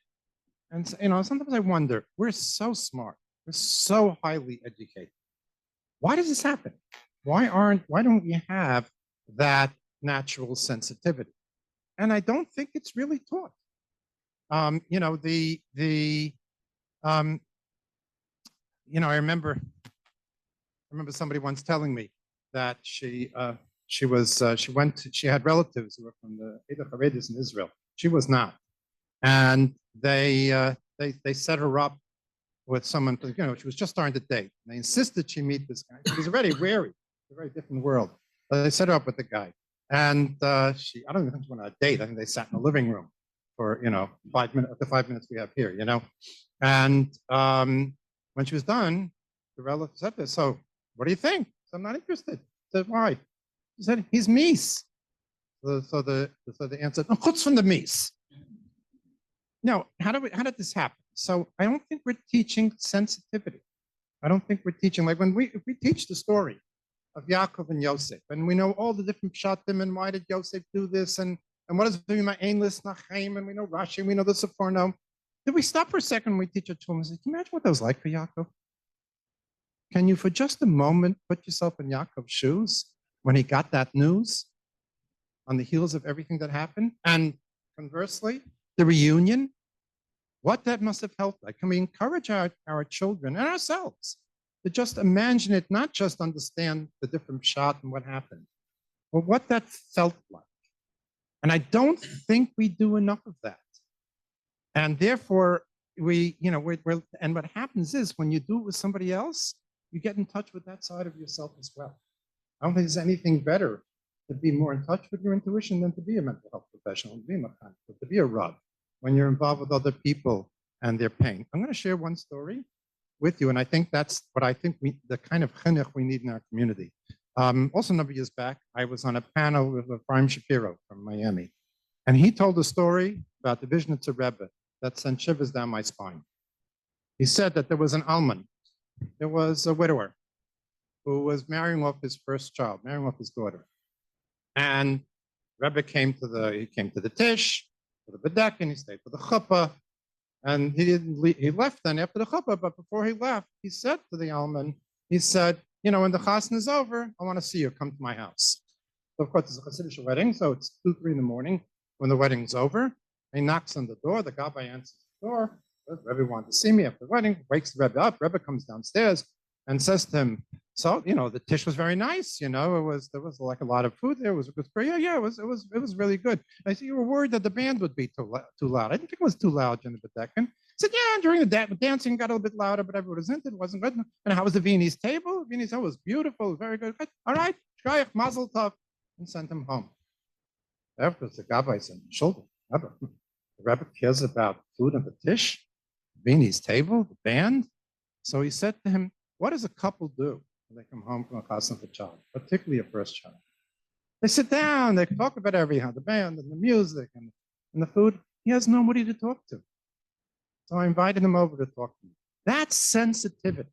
And, you know, sometimes I wonder, we're so smart, we're so highly educated. Why does this happen? Why don't we have that natural sensitivity? And I don't think it's really taught. You know, you know, I remember somebody once telling me that she had relatives who were from the Eidah Haredis in Israel. She was not, and they set her up with someone. You know, she was just starting to date. They insisted she meet this guy. She was already wary. It's a very different world. They set her up with the guy, and I don't even think she went on a date. I think they sat in the living room for, you know, 5 minutes, the 5 minutes we have here, you know. And when she was done, the relative said this, so what do you think? So I'm not interested. I said, why? She said, he's mies. So the answer, no, chutz from the mies. Now, how did this happen? So I don't think we're teaching sensitivity. I don't think we're teaching, like if we teach the story of Yaakov and Yosef, and we know all the different pshatim and why did Yosef do this, and And what does it mean? My aimless, Nachem, and we know Rashi, and we know the Sephorno. Did we stop for a second when we teach our children and say, can you imagine what that was like for Yaakov? Can you, for just a moment, put yourself in Yaakov's shoes when he got that news on the heels of everything that happened? And conversely, the reunion, what that must have felt like. Can we encourage our children and ourselves to just imagine it, not just understand the different shot and what happened, but what that felt like? And I don't think we do enough of that. And therefore, and what happens is when you do it with somebody else, you get in touch with that side of yourself as well. I don't think there's anything better to be more in touch with your intuition than to be a mental health professional, to be a mechanic, to be a Rav, when you're involved with other people and their pain. I'm going to share one story with you, and I think that's what I think the kind of chinuch we need in our community. Also, a number of years back, I was on a panel with Ephraim Shapiro from Miami, and he told a story about the Vishnitzer Rebbe that sent shivers down my spine. He said that there was an alman, there was a widower who was marrying off his first child, marrying off his daughter. And Rebbe came to the tish, to the bedek, and he stayed for the chuppah. And he left then after the chuppah, but before he left, he said to the alman, he said, when the chasna is over, I want to see you, come to my house. So of course, it's a Hasidic wedding, so it's 2, 3 in the morning when the wedding's over. He knocks on the door, the gabbai answers the door. Rebbe wanted to see me after the wedding, wakes the Rebbe up. Rebbe comes downstairs and says to him, so, the tish was very nice, there was like a lot of food there. It was great. Yeah, it was really good. I said, you were worried that the band would be too loud. I didn't think it was too loud, Jennifer Decken. He said, yeah, during the dancing got a little bit louder, but everyone was into it. It wasn't good. And how was the Viennese table? Viennese table was beautiful, very good. All right, Shkayach, Mazel Tov, and sent him home. After the gabbai said, shoulder, Rebbe. The Rebbe cares about food on the tish, Viennese table, the band. So he said to him, what does a couple do when they come home from a chasna for a child, particularly a first child? They sit down, they talk about everything, the band and the music and the food. He has nobody to talk to. So I invited him over to talk to me. That sensitivity,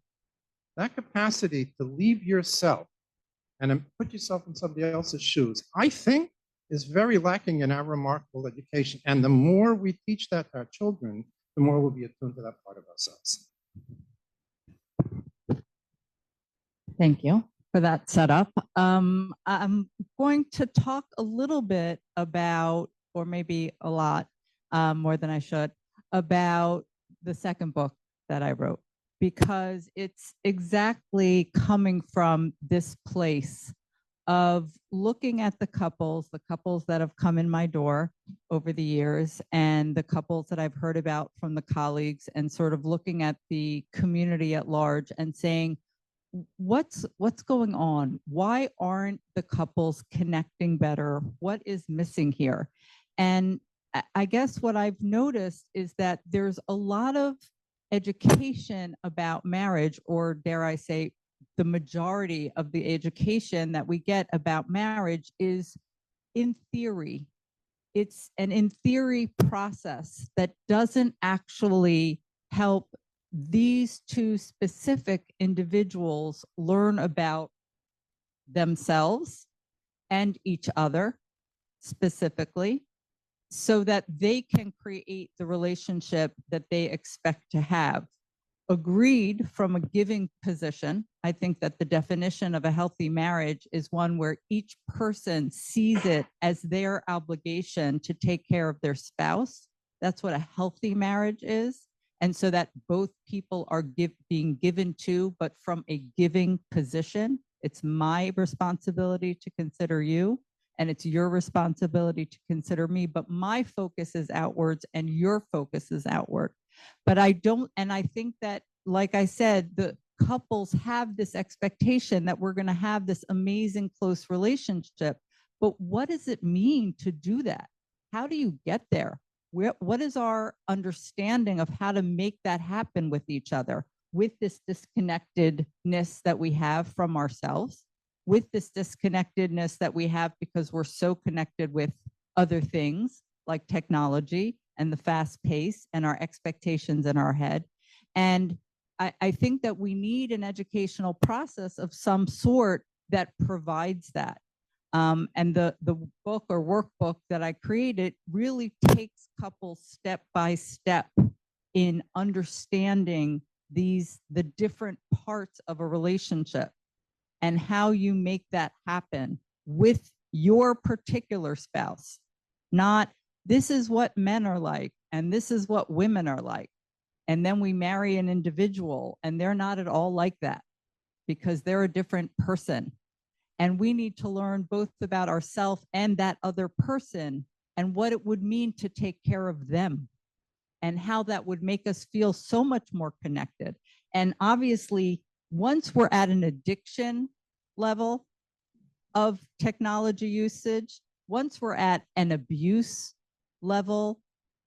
that capacity to leave yourself and put yourself in somebody else's shoes, I think is very lacking in our remarkable education. And the more we teach that to our children, the more we'll be attuned to that part of ourselves. Thank you for that setup. I'm going to talk a little bit about, or maybe a lot more than I should, about the second book that I wrote, because it's exactly coming from this place of looking at the couples that have come in my door over the years and the couples that I've heard about from the colleagues, and sort of looking at the community at large and saying, what's going on? Why aren't the couples connecting better? What is missing here? And I guess what I've noticed is that there's a lot of education about marriage, or dare I say, the majority of the education that we get about marriage is in theory. It's an in theory process that doesn't actually help these two specific individuals learn about themselves and each other specifically, so that they can create the relationship that they expect to have. Agreed from a giving position. I think that the definition of a healthy marriage is one where each person sees it as their obligation to take care of their spouse. That's what a healthy marriage is. And so that both people are being given to, but from a giving position. It's my responsibility to consider you, and it's your responsibility to consider me, but my focus is outwards and your focus is outward. But I think that, like I said, the couples have this expectation that we're going to have this amazing close relationship. But what does it mean to do that? How do you get there? What is our understanding of how to make that happen with each other, with this disconnectedness that we have from ourselves, with this disconnectedness that we have because we're so connected with other things like technology and the fast pace and our expectations in our head. And I think that we need an educational process of some sort that provides that. And the book or workbook that I created really takes couples step by step in understanding the different parts of a relationship and how you make that happen with your particular spouse. Not, this is what men are like, and this is what women are like. And then we marry an individual, and they're not at all like that because they're a different person. And we need to learn both about ourselves and that other person and what it would mean to take care of them and how that would make us feel so much more connected. And obviously, once we're at an addiction level of technology usage, once we're at an abuse level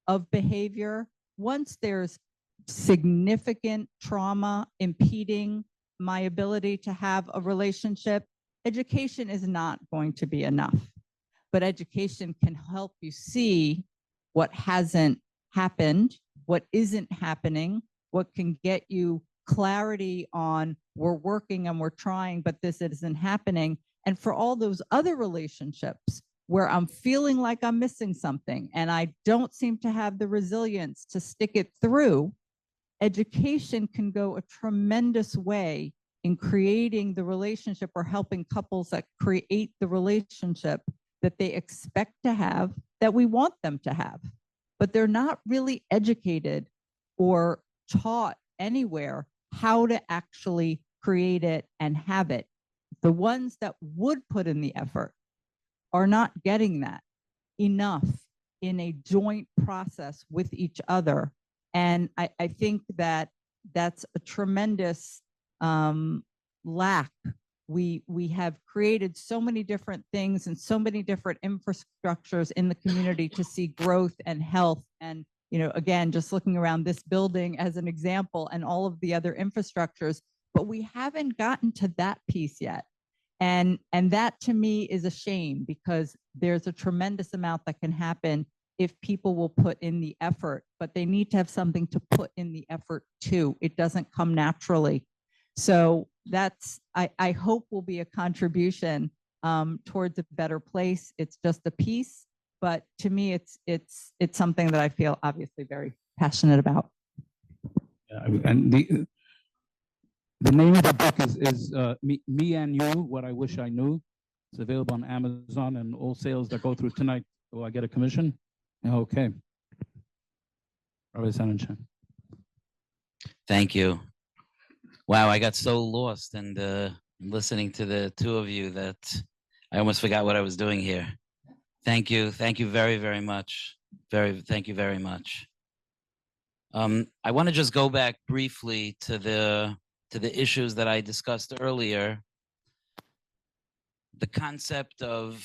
of behavior, once there's significant trauma impeding my ability to have a relationship, education is not going to be enough. But education can help you see what hasn't happened, what isn't happening, what can get you clarity on we're working and we're trying, but this isn't happening. And for all those other relationships where I'm feeling like I'm missing something and I don't seem to have the resilience to stick it through, education can go a tremendous way in creating the relationship or helping couples that create the relationship that they expect to have, that we want them to have. But they're not really educated or taught anywhere how to actually create it and have it. The ones that would put in the effort are not getting that enough in a joint process with each other. And I think that that's a tremendous lack. We have created so many different things and so many different infrastructures in the community to see growth and health. And, you know, again, just looking around this building as an example and all of the other infrastructures, but we haven't gotten to that piece yet. And that to me is a shame because there's a tremendous amount that can happen if people will put in the effort, but they need to have something to put in the effort to. It doesn't come naturally. So that's, I hope will be a contribution towards a better place. It's just a piece, but to me, it's something that I feel obviously very passionate about. And the name of the book is Me and You, What I Wish I Knew. It's available on Amazon, and all sales that go through tonight, will I get a commission? Okay. Rabbi Sonnenschein. Thank you. Wow, I got so lost and listening to the two of you that I almost forgot what I was doing here. Thank you very, very much. Thank you very much. I want to just go back briefly to the issues that I discussed earlier. The concept of,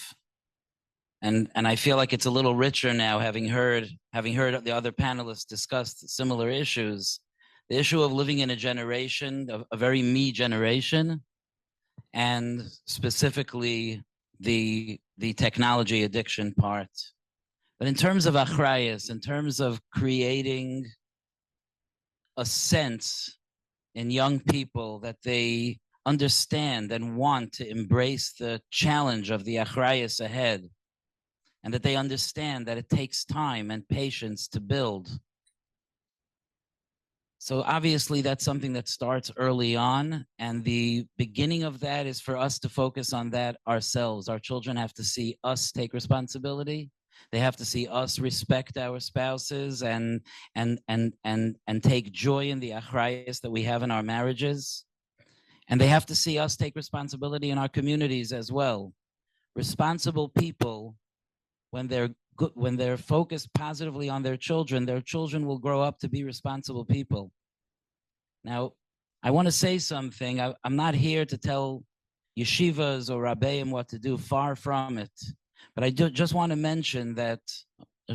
and I feel like it's a little richer now, having heard the other panelists discuss similar issues. The issue of living in a generation, a very me generation, and specifically the technology addiction part. But in terms of achrayus, in terms of creating a sense in young people that they understand and want to embrace the challenge of the achrayus ahead, and that they understand that it takes time and patience to build. So obviously that's something that starts early on, and the beginning of that is for us to focus on that ourselves. Our children have to see us take responsibility. They have to see us respect our spouses and take joy in the achrayus that we have in our marriages. And they have to see us take responsibility in our communities as well. Responsible people, when they're focused positively on their children will grow up to be responsible people. Now, I want to say something. I'm not here to tell yeshivas or rabbeim what to do, far from it. But I just want to mention that a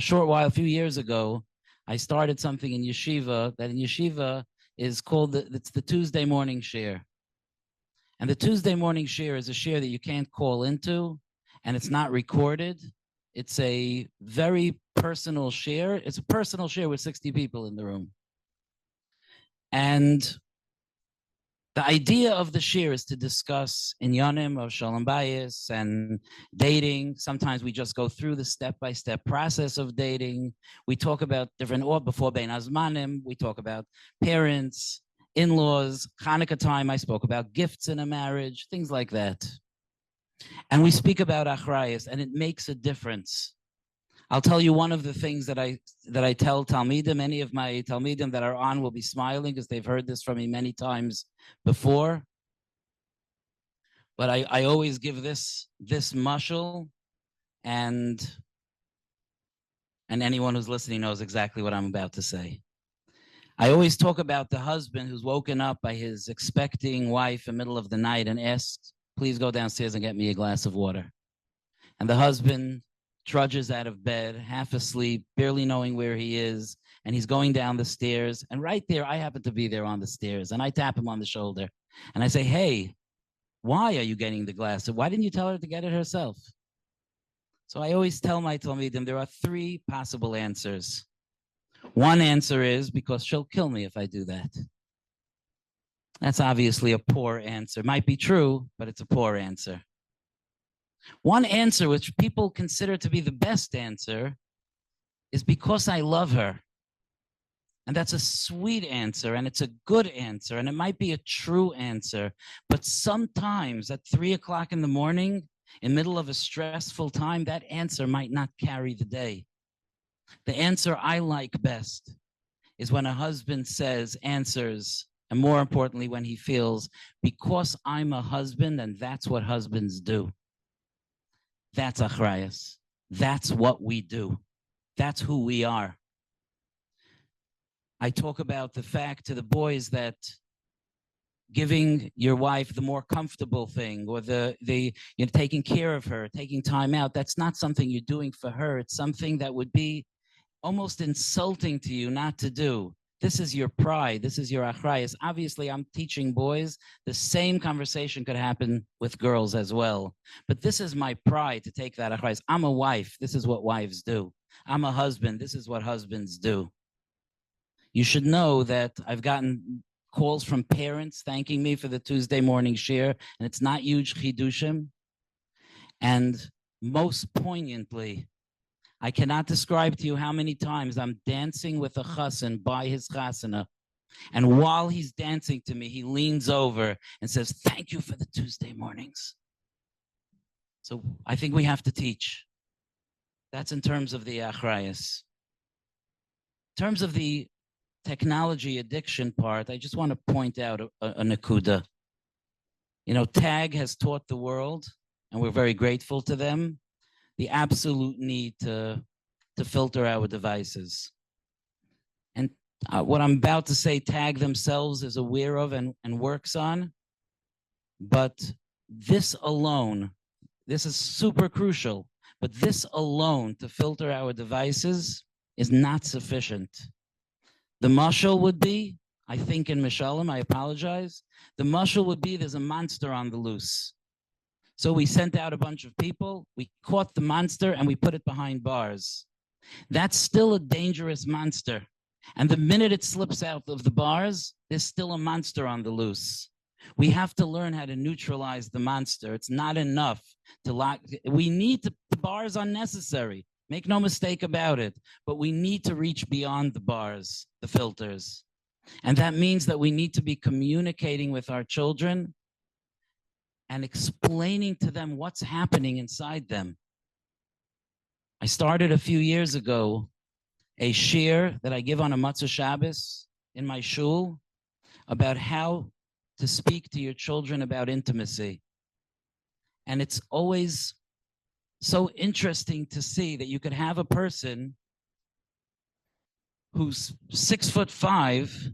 few years ago, I started something in yeshiva that in yeshiva is called, it's the Tuesday morning share. And the Tuesday morning share is a share that you can't call into, and it's not recorded. It's a very personal share. It's a personal share with 60 people in the room. And The idea of the shir is to discuss inyanim of shalom bayis and dating. Sometimes we just go through the step-by-step process of dating. We talk about different, or before bein hazmanim, we talk about parents, in-laws. Hanukkah time, I spoke about gifts in a marriage, things like that. And we speak about achrayas, and it makes a difference. I'll tell you one of the things that I tell Talmidim. Many of my Talmidim that are on will be smiling because they've heard this from me many times before. But I always give this mashal, and anyone who's listening knows exactly what I'm about to say. I always talk about the husband who's woken up by his expecting wife in the middle of the night and asks, please go downstairs and get me a glass of water. And the husband trudges out of bed, half asleep, barely knowing where he is, and he's going down the stairs. And right there, I happen to be there on the stairs, and I tap him on the shoulder, and I say, hey, why are you getting the glass? Why didn't you tell her to get it herself? So I always tell my Talmidim there are three possible answers. One answer is because she'll kill me if I do that. That's obviously a poor answer. Might be true, but it's a poor answer. One answer, which people consider to be the best answer, is because I love her. And that's a sweet answer, and it's a good answer, and it might be a true answer. But sometimes at 3 o'clock in the morning, in the middle of a stressful time, that answer might not carry the day. The answer I like best is when a husband answers, and more importantly, when he feels, because I'm a husband, and that's what husbands do. That's achrayas. That's what we do. That's who we are. I talk about the fact to the boys that giving your wife the more comfortable thing, or taking care of her, taking time out, that's not something you're doing for her. It's something that would be almost insulting to you not to do. This is your pride. This is your achrayas. Obviously, I'm teaching boys. The same conversation could happen with girls as well. But this is my pride to take that achrayas. I'm a wife. This is what wives do. I'm a husband. This is what husbands do. You should know that I've gotten calls from parents thanking me for the Tuesday morning shir, and it's not huge chidushim. And most poignantly, I cannot describe to you how many times I'm dancing with a chassan by his chasana. And while he's dancing to me, he leans over and says, thank you for the Tuesday mornings. So I think we have to teach. That's in terms of the achrayas. In terms of the technology addiction part, I just want to point out a nakuda. You know, TAG has taught the world, and we're very grateful to them, the absolute need to filter our devices. And what I'm about to say, TAG themselves is aware of and works on. But this alone, this is super crucial, but this alone to filter our devices is not sufficient. The mashal would be, I think in Mishalem, I apologize, the mashal would be there's a monster on the loose. So we sent out a bunch of people, we caught the monster, and we put it behind bars. That's still a dangerous monster. And the minute it slips out of the bars, there's still a monster on the loose. We have to learn how to neutralize the monster. It's not enough to lock. The bars are necessary. Make no mistake about it. But we need to reach beyond the bars, the filters. And that means that we need to be communicating with our children and explaining to them what's happening inside them. I started a few years ago a shir that I give on a Matzah Shabbos in my shul about how to speak to your children about intimacy. And it's always so interesting to see that you could have a person who's 6'5",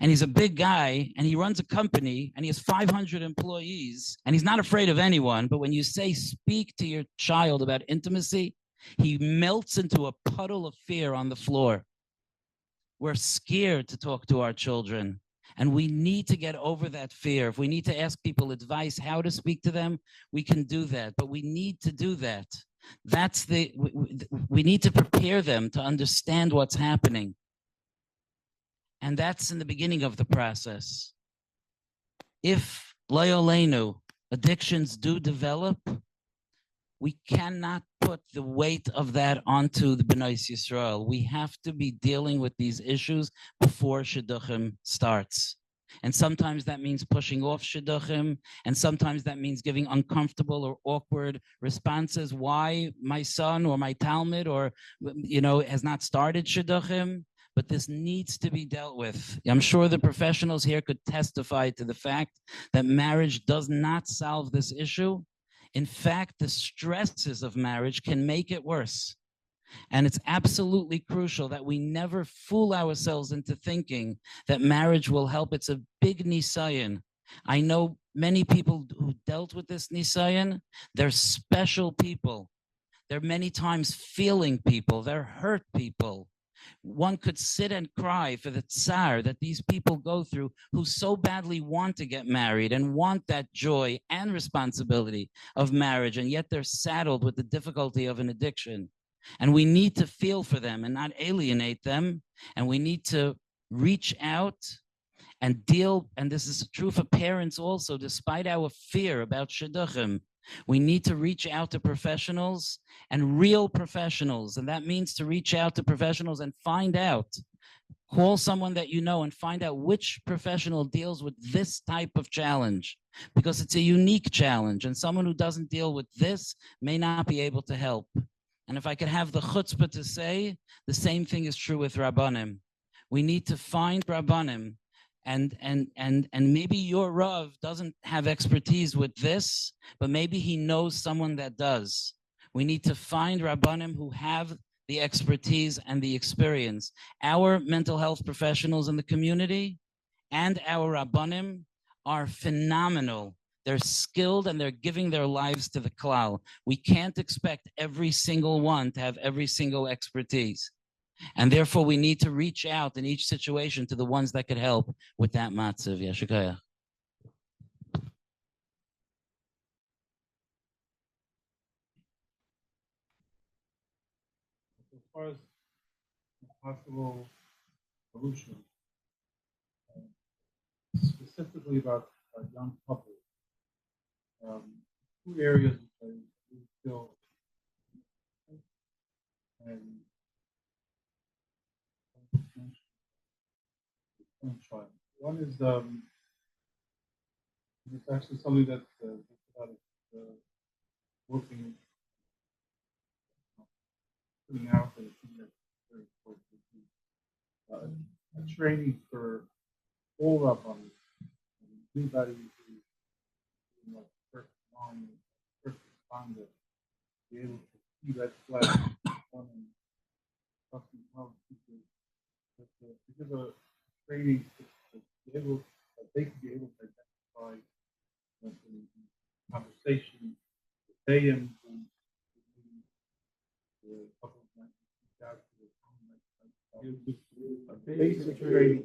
and he's a big guy, and he runs a company, and he has 500 employees, and he's not afraid of anyone. But when you say speak to your child about intimacy, he melts into a puddle of fear on the floor. We're scared to talk to our children, and we need to get over that fear. If we need to ask people advice how to speak to them, we can do that, but we need to do that. We need to prepare them to understand what's happening. And that's in the beginning of the process. if loyolenu, addictions do develop, we cannot put the weight of that onto the Bnei Yisrael. We have to be dealing with these issues before Shidduchim starts. And sometimes that means pushing off Shidduchim, and sometimes that means giving uncomfortable or awkward responses. Why my son or my Talmud or, has not started Shidduchim? But this needs to be dealt with. I'm sure the professionals here could testify to the fact that marriage does not solve this issue. In fact, the stresses of marriage can make it worse. And it's absolutely crucial that we never fool ourselves into thinking that marriage will help. It's a big nisayon. I know many people who dealt with this nisayon. They're special people. They're many times feeling people. They're hurt people. One could sit and cry for the tsar that these people go through who so badly want to get married and want that joy and responsibility of marriage, and yet they're saddled with the difficulty of an addiction. And we need to feel for them and not alienate them, and we need to reach out and deal, and this is true for parents also, despite our fear about shidduchim, we need to reach out to professionals and real professionals. And that means to reach out to professionals and find out, call someone that you know and find out which professional deals with this type of challenge, because it's a unique challenge and someone who doesn't deal with this may not be able to help. And if I could have the chutzpah to say, the same thing is true with Rabbanim. We need to find Rabbanim. And maybe your Rav doesn't have expertise with this, but maybe he knows someone that does. We need to find Rabbanim who have the expertise and the experience. Our mental health professionals in the community and our Rabbanim are phenomenal. They're skilled and they're giving their lives to the klal. We can't expect every single one to have every single expertise. And therefore, we need to reach out in each situation to the ones that could help with that matzav. Yashikaya. As far as possible solution, specifically about young couples, two areas which I feel and one is it's actually something that working putting out there. Very important. A training for all Rabbis, anybody who first mom, first responder, be able to see red flags on how to give a training to be able that they can be able to identify in conversation with they and the couple of basic training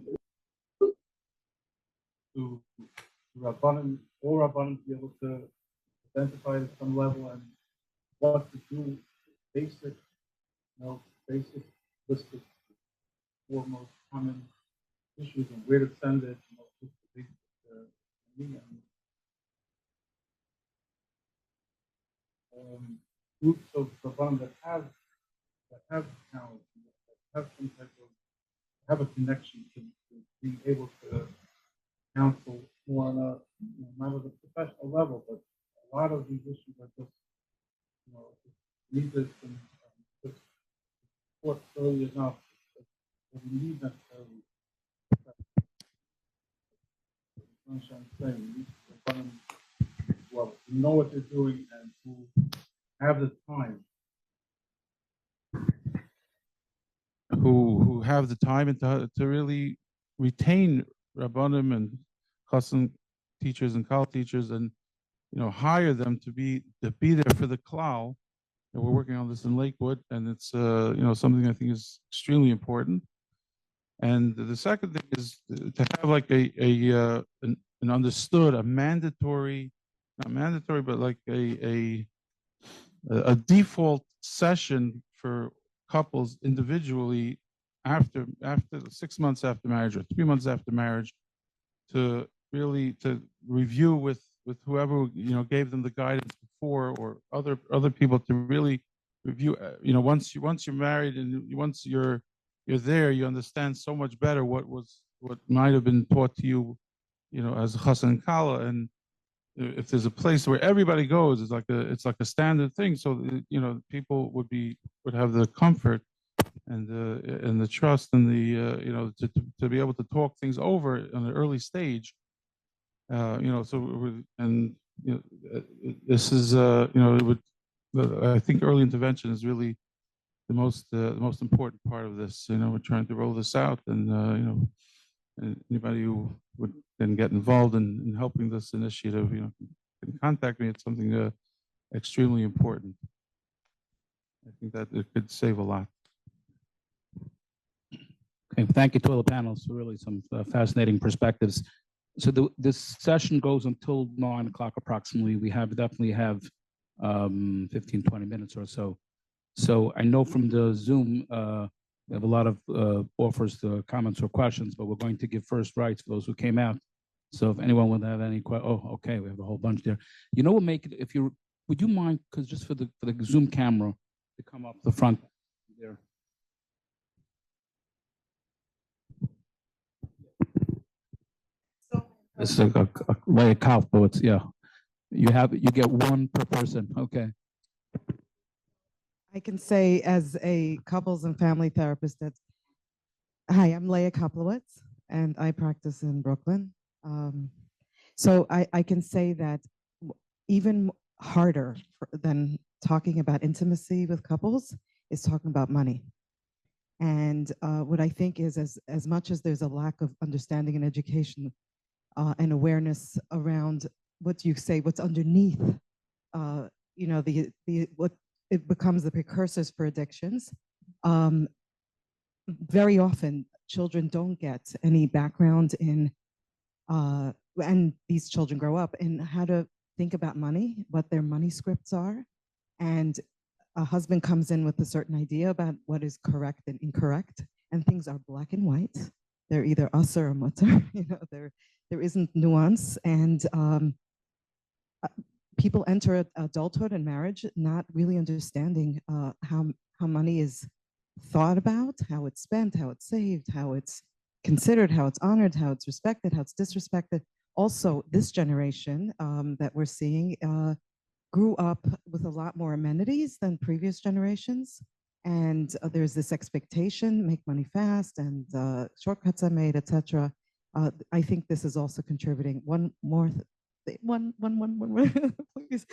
to Rabbanim, all Rabbanim be able to identify at some level and what to do, basic basic list of four most common issues and where to send it, just the basic groups of Rabbanim that have talent, that have some type of have a connection to being able to counsel more on a not at a professional level, but a lot of these issues are just need this and just support early enough. We need necessarily. I'm saying who know what they're doing and who have the time. Who have the time and to really retain Rabbanim and Chassan teachers and college teachers and hire them to be there for the klal. And we're working on this in Lakewood, and it's something I think is extremely important. And the second thing is to have like an understood, a mandatory, not mandatory, but like a default session for couples individually after 6 months after marriage or 3 months after marriage to really to review with whoever, gave them the guidance before, or other people, to really review, once you're married, and once you're there, you understand so much better what might have been taught to you, as a chassan and kala. And if there's a place where everybody goes, it's like a standard thing. So people would have the comfort and the trust, and to be able to talk things over in an early stage. This is I think early intervention is really the most important part of this. We're trying to roll this out, and and anybody who would then get involved in helping this initiative, can contact me. It's something extremely important. I think that it could save a lot. Okay, thank you to all the panels for really some fascinating perspectives. So this session goes until 9 o'clock approximately. We definitely have 15, 20 minutes or so. So I know from the Zoom, we have a lot of offers to comments or questions, but we're going to give first rights for those who came out. So if anyone would have any questions, oh, okay, we have a whole bunch there. We'll make it, would you mind, because just for the Zoom camera to come up the front there. This is a way of count, but it's, yeah. You get one per person, okay. I can say as a couples and family therapist that, hi, I'm Leah Koplowitz, and I practice in Brooklyn. So I can say that even harder than talking about intimacy with couples is talking about money. And what I think is as much as there's a lack of understanding and education and awareness around what you say, what's underneath, what it becomes the precursors for addictions. Very often, children don't get any background in, and these children grow up in how to think about money, what their money scripts are, and a husband comes in with a certain idea about what is correct and incorrect, and things are black and white. They're either usser or mutter. There isn't nuance, and people enter adulthood and marriage not really understanding how money is thought about, how it's spent, how it's saved, how it's considered, how it's honored, how it's respected, how it's disrespected. Also, this generation that we're seeing grew up with a lot more amenities than previous generations. And there's this expectation, make money fast, and shortcuts are made, etc. I think this is also contributing. One more please,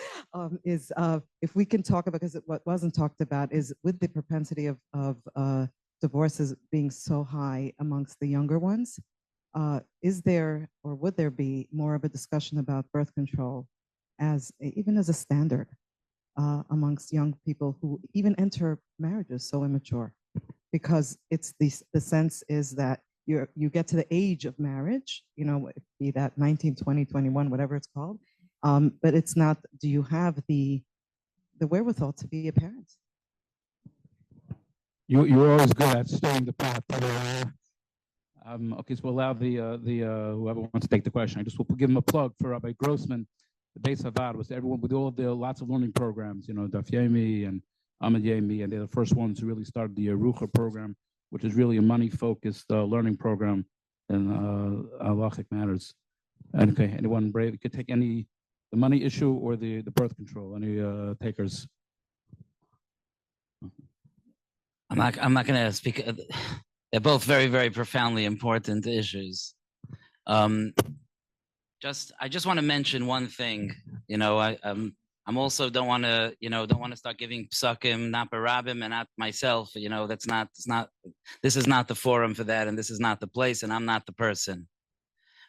is if we can talk about, because what wasn't talked about is with the propensity of divorces being so high amongst the younger ones, is there or would there be more of a discussion about birth control even as a standard amongst young people who even enter marriages so immature? Because it's the sense is that you get to the age of marriage, be that 19, 20, 21, whatever it's called, but it's not, do you have the wherewithal to be a parent? You're always good at stirring the pot. Okay, so we'll allow the whoever wants to take the question. I just will give him a plug for Rabbi Grossman. The base Havad was everyone with all of the lots of learning programs, Daf Yomi and Ahmed Yomi, and they're the first ones who really started the Rucha program, which is really a money-focused learning program in halachic matters. And okay, anyone brave? You could take the money issue or the birth control. Any takers? I'm not going to speak. They're both very, very profoundly important issues. I just want to mention one thing. I'm also don't want to start giving psukim, not barabim, and not myself. This is not the forum for that, and this is not the place, and I'm not the person.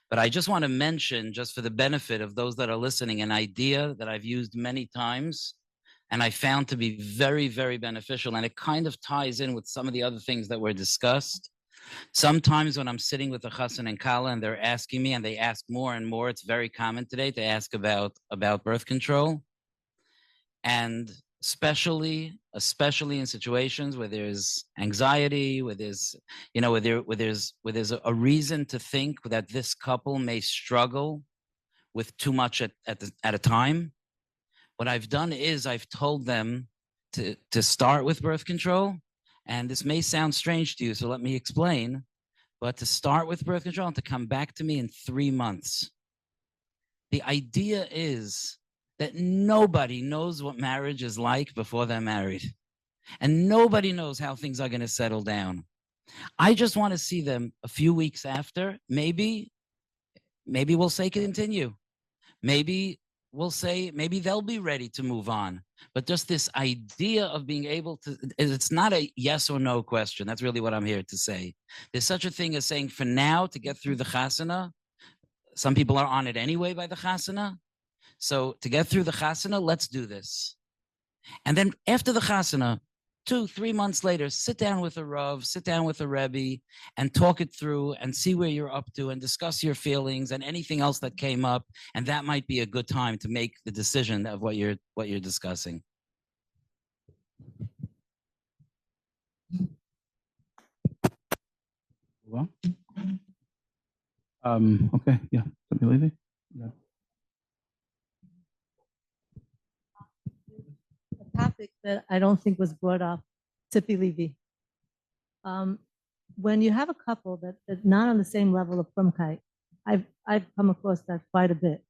But I just want to mention, just for the benefit of those that are listening, an idea that I've used many times, and I found to be very, very beneficial, and it kind of ties in with some of the other things that were discussed. Sometimes when I'm sitting with a chassan and kala and they're asking me, and they ask more and more, it's very common today to ask about birth control. And especially in situations where there's anxiety, where there's, you know, where there's a reason to think that this couple may struggle with too much at a time. What I've done is I've told them to start with birth control. And this may sound strange to you, so let me explain. But to start with birth control and to come back to me in 3 months. The idea is that nobody knows what marriage is like before they're married. And nobody knows how things are going to settle down. I just want to see them a few weeks after. Maybe we'll say continue. Maybe we'll say, maybe they'll be ready to move on. But just this idea of being able to, it's not a yes or no question. That's really what I'm here to say. There's such a thing as saying for now to get through the chasana. Some people are on it anyway by the chasana. So to get through the chasana, let's do this. And then after the chasana, 2-3 months later, sit down with a Rav, sit down with a Rebbe, and talk it through and see where you're up to and discuss your feelings and anything else that came up. And that might be a good time to make the decision of what you're discussing. Well, okay, yeah, Levy? Yeah. A topic that I don't think was brought up, Tzipi Levy. When you have a couple that's not on the same level of frumkeit, I've come across that quite a bit.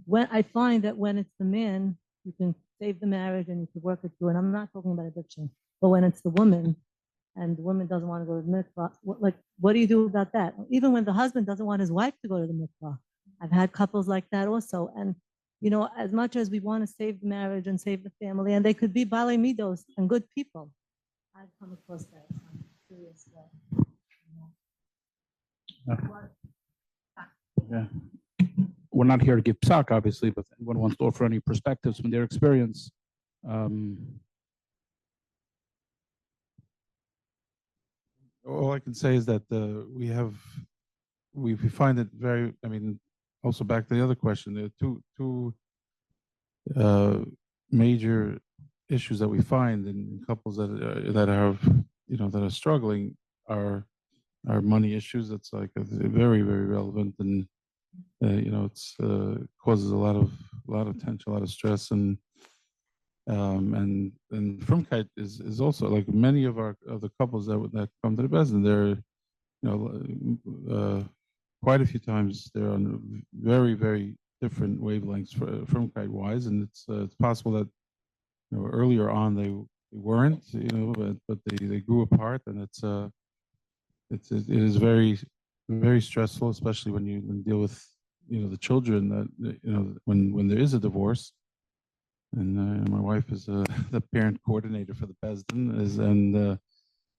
When I find that when it's the man, you can save the marriage and you can work it through. And I'm not talking about addiction, but when it's the woman and the woman doesn't want to go to the mikvah, what do you do about that? Even when the husband doesn't want his wife to go to the mikvah, I've had couples like that also. And you know, as much as we want to save the marriage and save the family, and they could be balei midos and good people, I've come across that. I'm curious. Yeah. We're not here to give psak, obviously, but if anyone wants to offer any perspectives from their experience. All I can say is that we find it very, I mean, also back to the other question, there are two major issues that we find in couples that have, you know, that are struggling are money issues. That's like very, very relevant, and you know, it's causes a lot of tension, a lot of stress, and frumkeit is also like many of the couples that come to the Bezdin, they're, you know, quite a few times they're on very, very different wavelengths frumkeit wise, and it's possible that, you know, earlier on they weren't, you know, but they grew apart, and it is very, very stressful, especially when you deal with, you know, the children that, you know, when there is a divorce. And my wife is the parent coordinator for the Bezdin, and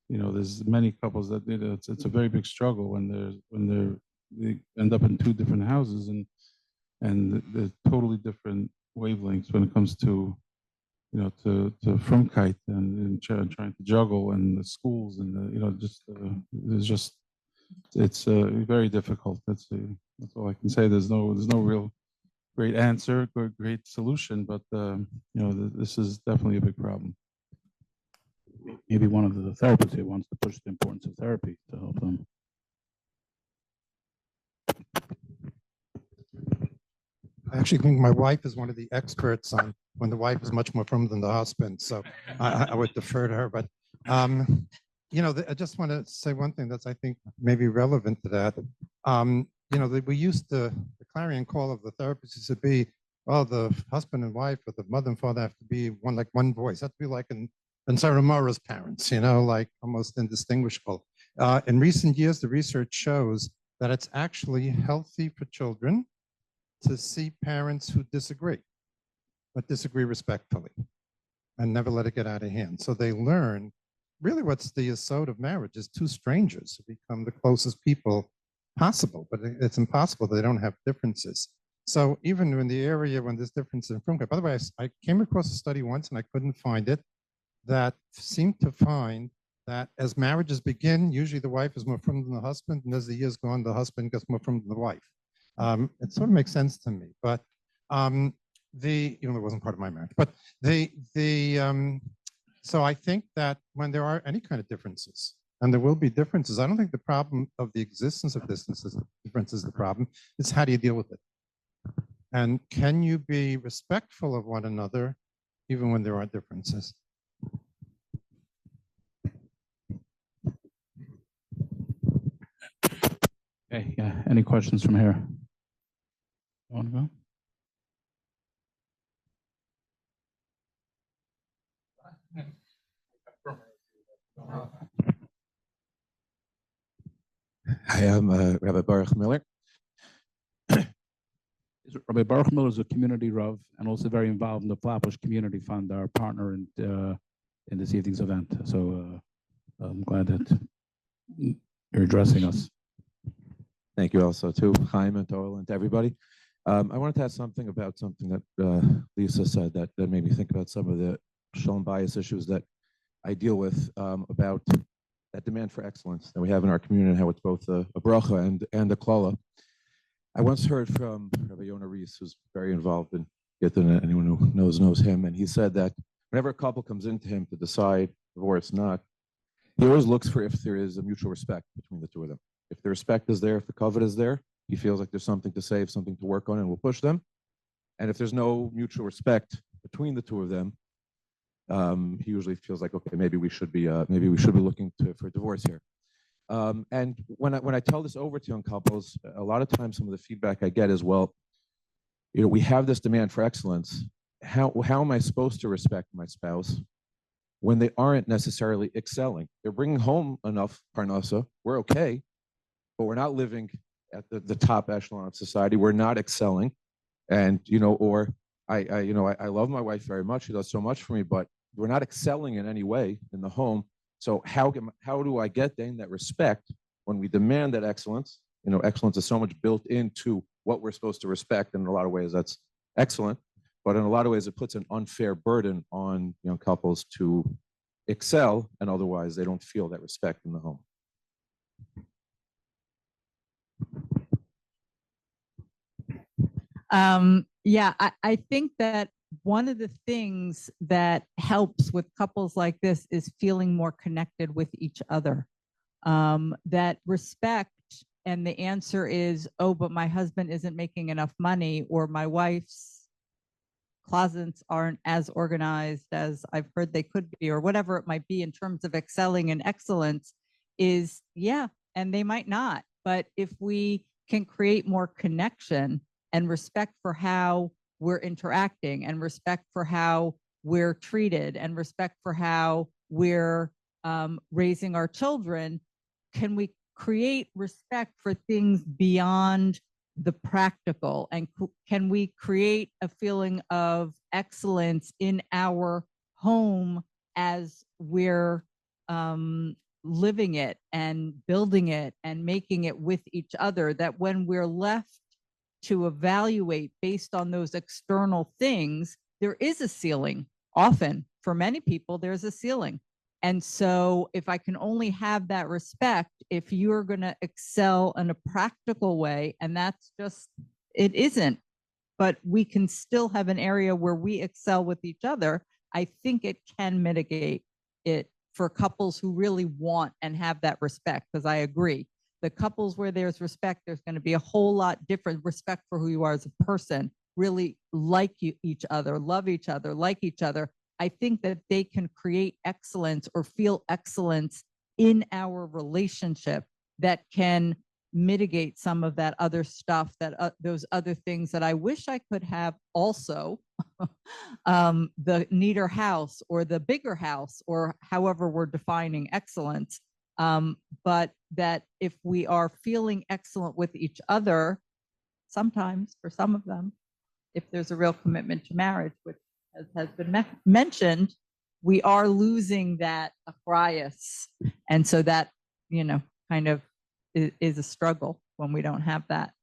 you know, there's many couples that, you know, it's a very big struggle when they end up in two different houses, and they're totally different wavelengths when it comes to, you know, to frumkeit and trying to juggle, and the schools, and the, you know, it's very difficult. That's all I can say. There's no real great answer, great solution, but you know, this is definitely a big problem. Maybe one of the therapists here wants to push the importance of therapy to help them. I actually think my wife is one of the experts on when the wife is much more firm than the husband. So I would defer to her. But, you know, I just want to say one thing that's, I think, maybe relevant to that. You know, we used the clarion call of the therapist used to be, well, the husband and wife or the mother and father have to be one voice. Have to be like in Sarah Morrow's parents, you know, like almost indistinguishable. In recent years, the research shows that it's actually healthy for children to see parents who disagree, but disagree respectfully and never let it get out of hand. So they learn really what's the yesod of marriage is two strangers who become the closest people possible, but it's impossible. They don't have differences. So even in the area when there's difference in frumkeit, by the way, I came across a study once and I couldn't find it that seemed to find that as marriages begin, usually the wife is more frum than the husband, and as the years go on, the husband gets more frum than the wife. It sort of makes sense to me, but even though it wasn't part of my marriage, but so I think that when there are any kind of differences, and there will be differences, I don't think the problem of the existence of difference is the problem. It's how do you deal with it? And can you be respectful of one another even when there are differences? Okay, yeah, any questions from here? You want to go? Hi, I'm Rabbi Baruch Miller. Rabbi Baruch Miller is a community Rav and also very involved in the Flatbush Community Fund, our partner in this evening's event. So I'm glad that you're addressing us. Thank you also to Chaim and Toel and to everybody. I wanted to ask something about something that Lisa said that made me think about some of the shalom bias issues that I deal with about that demand for excellence that we have in our community and how it's both a bracha and a klala. I once heard from Rabbi Yonah Rees, who's very involved in Gittin, anyone who knows him, and he said that whenever a couple comes into him to decide divorce not, he always looks for if there is a mutual respect between the two of them. If the respect is there, if the covet is there, he feels like there's something to save, something to work on, and will push them. And if there's no mutual respect between the two of them, he usually feels like, okay, maybe we should be looking for divorce here. And when I tell this over to young couples, a lot of times some of the feedback I get is, well, we have this demand for excellence. How am I supposed to respect my spouse when they aren't necessarily excelling? They're bringing home enough parnasa. We're okay, but we're not living at the top echelon of society. We're not excelling, and I love my wife very much. She does so much for me, but we're not excelling in any way in the home. So how do I get then that respect when we demand that excellence? Excellence is so much built into what we're supposed to respect. And in a lot of ways, that's excellent. But in a lot of ways, it puts an unfair burden on young couples to excel, and otherwise they don't feel that respect in the home. Yeah, I think that one of the things that helps with couples like this is feeling more connected with each other. That respect, and the answer is, oh, but my husband isn't making enough money, or my wife's closets aren't as organized as I've heard they could be, or whatever it might be in terms of excelling and excellence, is, yeah, and they might not. But if we can create more connection and respect for how we're interacting, and respect for how we're treated, and respect for how we're raising our children, can we create respect for things beyond the practical? And can we create a feeling of excellence in our home as we're living it and building it and making it with each other, that when we're left to evaluate based on those external things, there is a ceiling. Often, for many people, there's a ceiling. And so if I can only have that respect, if you're going to excel in a practical way, and that's just, it isn't, but we can still have an area where we excel with each other, I think it can mitigate it for couples who really want and have that respect. Because I agree, the couples where there's respect, there's going to be a whole lot different respect for who you are as a person, really like each other, love each other, like each other. I think that they can create excellence or feel excellence in our relationship that can mitigate some of that other stuff, that those other things that I wish I could have also, the neater house or the bigger house, or however we're defining excellence. But that if we are feeling excellent with each other, sometimes for some of them, if there's a real commitment to marriage, which has been mentioned, we are losing that achrayus. And so that, kind of is a struggle when we don't have that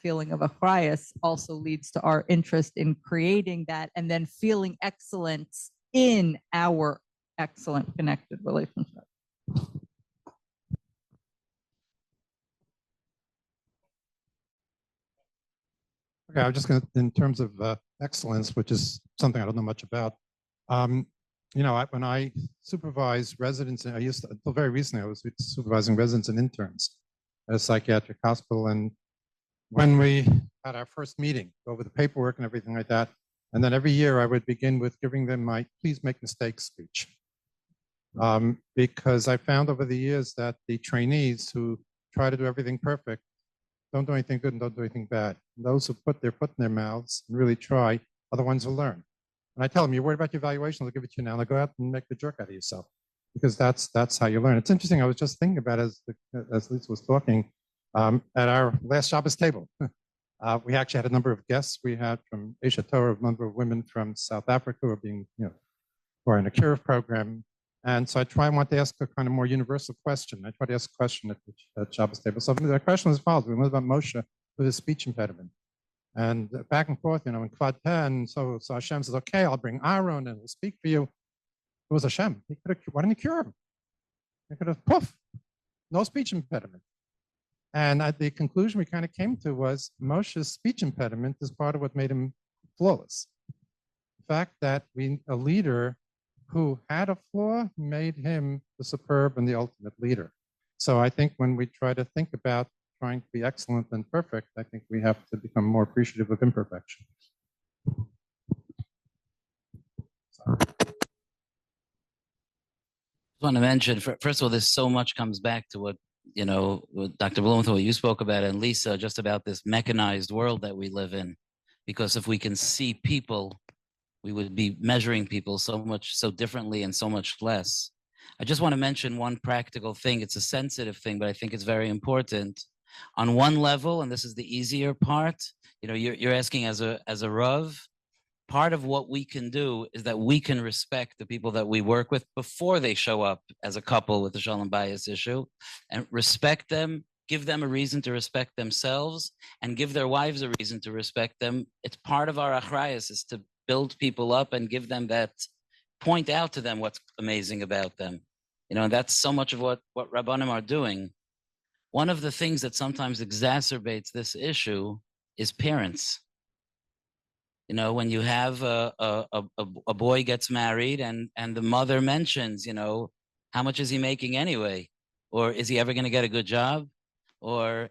feeling of achrayus. Also leads to our interest in creating that and then feeling excellence in our excellent connected relationship. Okay, I was just going to, in terms of excellence, which is something I don't know much about. You know, when I supervise residents, and I used to, until very recently, I was supervising residents and interns at a psychiatric hospital. And when we had our first meeting, go over the paperwork and everything like that, and then every year I would begin with giving them my please make mistakes speech. Because I found over the years that the trainees who try to do everything perfect don't do anything good and don't do anything bad. And those who put their foot in their mouths and really try are the ones who learn. And I tell them, you're worried about your evaluation, I'll give it to you now. Now go out and make the jerk out of yourself, because that's how you learn. It's interesting. I was just thinking about as Lisa was talking at our last Shabbos table. We actually had a number of guests. We had from Asia Torah, a number of women from South Africa who are being, you know, who are in a Kiruv program. And so I want to ask a kind of more universal question. I try to ask a question at Shabbos table. So the question was as follows. We learned about Moshe with his speech impediment. And back and forth, you know, in Quad 10, so Hashem says, okay, I'll bring Aaron and we'll speak for you. It was Hashem. He could have, why didn't he cure him? He could have, poof, no speech impediment. And the conclusion we kind of came to was Moshe's speech impediment is part of what made him flawless. The fact that a leader who had a flaw made him the superb and the ultimate leader. So I think when we try to think about trying to be excellent and perfect, I think we have to become more appreciative of imperfection. I want to mention, first of all, this so much comes back to what, you know, what Dr. Blumenthal, you spoke about, and Lisa, just about this mechanized world that we live in. Because if we can see people, we would be measuring people so differently and so much less. I just want to mention one practical thing. It's a sensitive thing, but I think it's very important. On one level, and this is the easier part, you know, you're asking as a Rav, part of what we can do is that we can respect the people that we work with before they show up as a couple with the Shalom bias issue, and respect them, give them a reason to respect themselves, and give their wives a reason to respect them. It's part of our achrayus is to build people up and give them that, point out to them what's amazing about them. You know, and that's so much of what Rabbanim are doing. One of the things that sometimes exacerbates this issue is parents. You know, when you have a boy gets married and the mother mentions, you know, how much is he making anyway? Or is he ever going to get a good job? Or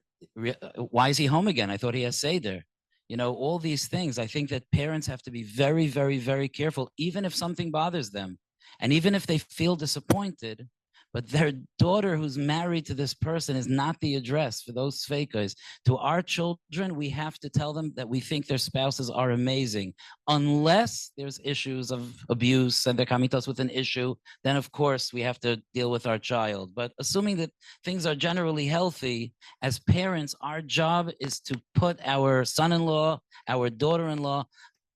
why is he home again? I thought he has Seder. You know, all these things. I think that parents have to be very, very, very careful, even if something bothers them. And even if they feel disappointed, but their daughter who's married to this person is not the address for those fakers. To our children, we have to tell them that we think their spouses are amazing. Unless there's issues of abuse and they're coming to us with an issue, then of course we have to deal with our child. But assuming that things are generally healthy, as parents, our job is to put our son-in-law, our daughter-in-law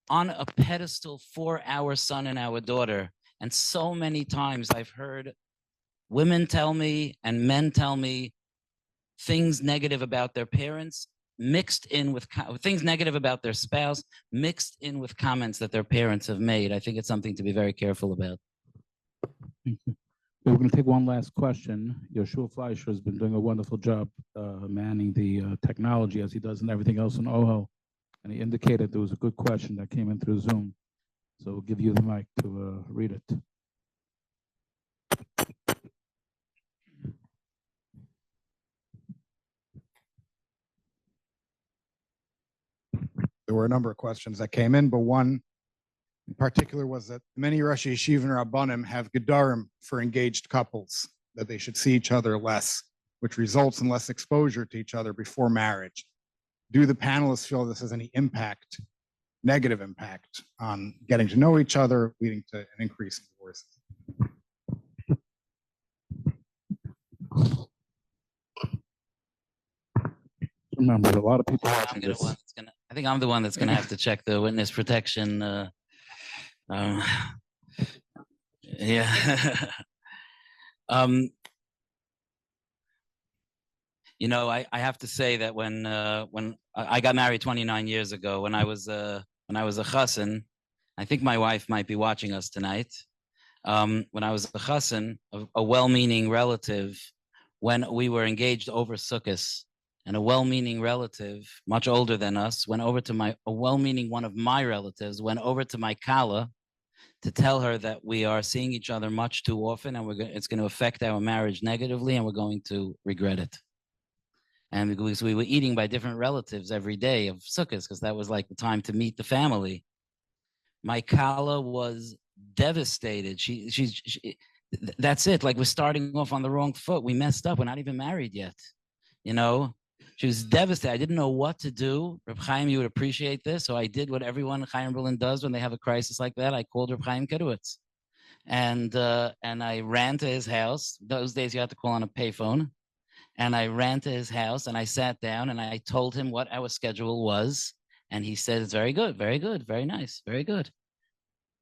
on a pedestal for our son and our daughter. And so many times I've heard women tell me and men tell me things negative about their parents mixed in with things negative about their spouse mixed in with comments that their parents have made. I think it's something to be very careful about. Thank you. We're going to take one last question. Yoshua Fleischer has been doing a wonderful job manning the technology as he does and everything else in OHO. And he indicated there was a good question that came in through Zoom. So we'll give you the mic to read it. There were a number of questions that came in, but one in particular was that many Rosh Yeshiva and Rabbanim have gedarim for engaged couples, that they should see each other less, which results in less exposure to each other before marriage. Do the panelists feel this has any impact, negative impact, on getting to know each other, leading to an increase in divorces? Remember, a lot of people I watching this. think I'm the one that's going to have to check the witness protection. Yeah. You know, I have to say that when I got married 29 years ago, when I was a chassan, I think my wife might be watching us tonight. When I was a chassan, a well-meaning relative, when we were engaged over Sukkot, and a well-meaning relative, much older than us, went over to a well-meaning one of my relatives, went over to my kala to tell her that we are seeing each other much too often, and it's going to affect our marriage negatively, and we're going to regret it. And because we were eating by different relatives every day of Sukkot, because that was like the time to meet the family. My kala was devastated. That's it. Like, we're starting off on the wrong foot. We messed up. We're not even married yet. You know, she was devastated. I didn't know what to do. Reb Chaim, you would appreciate this. So I did what everyone in Chaim Berlin does when they have a crisis like that. I called Reb Chaim Kedowitz. And I ran to his house. Those days you had to call on a payphone. And I ran to his house and I sat down and I told him what our schedule was. And he said, it's very good, very nice, very good.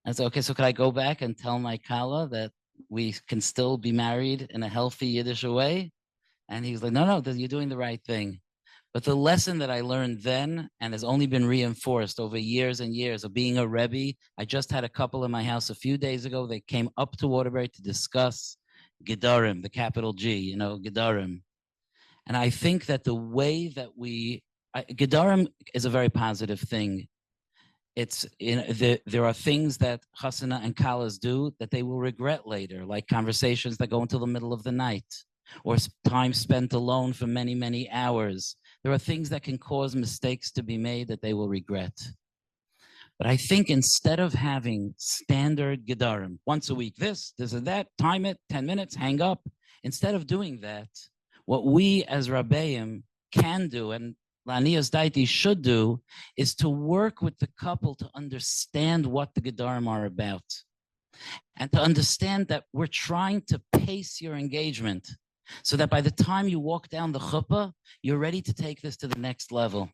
I said, okay, so could I go back and tell my kala that we can still be married in a healthy Yiddish way? And he was like, no, you're doing the right thing. But the lesson that I learned then and has only been reinforced over years and years of being a Rebbe, I just had a couple in my house a few days ago. They came up to Waterbury to discuss Gedarim, the capital G, Gedarim. And I think that the way that Gedarim is a very positive thing. It's there are things that chasana and kalas do that they will regret later, like conversations that go until the middle of the night, or time spent alone for many, many hours. There are things that can cause mistakes to be made that they will regret. But I think instead of having standard gedarim, once a week, this and that, time it, 10 minutes, hang up. Instead of doing that, what we as Rabbeim can do, and Lanias Daiti should do, is to work with the couple to understand what the gedarim are about. And to understand that we're trying to pace your engagement so that by the time you walk down the chuppah, you're ready to take this to the next level.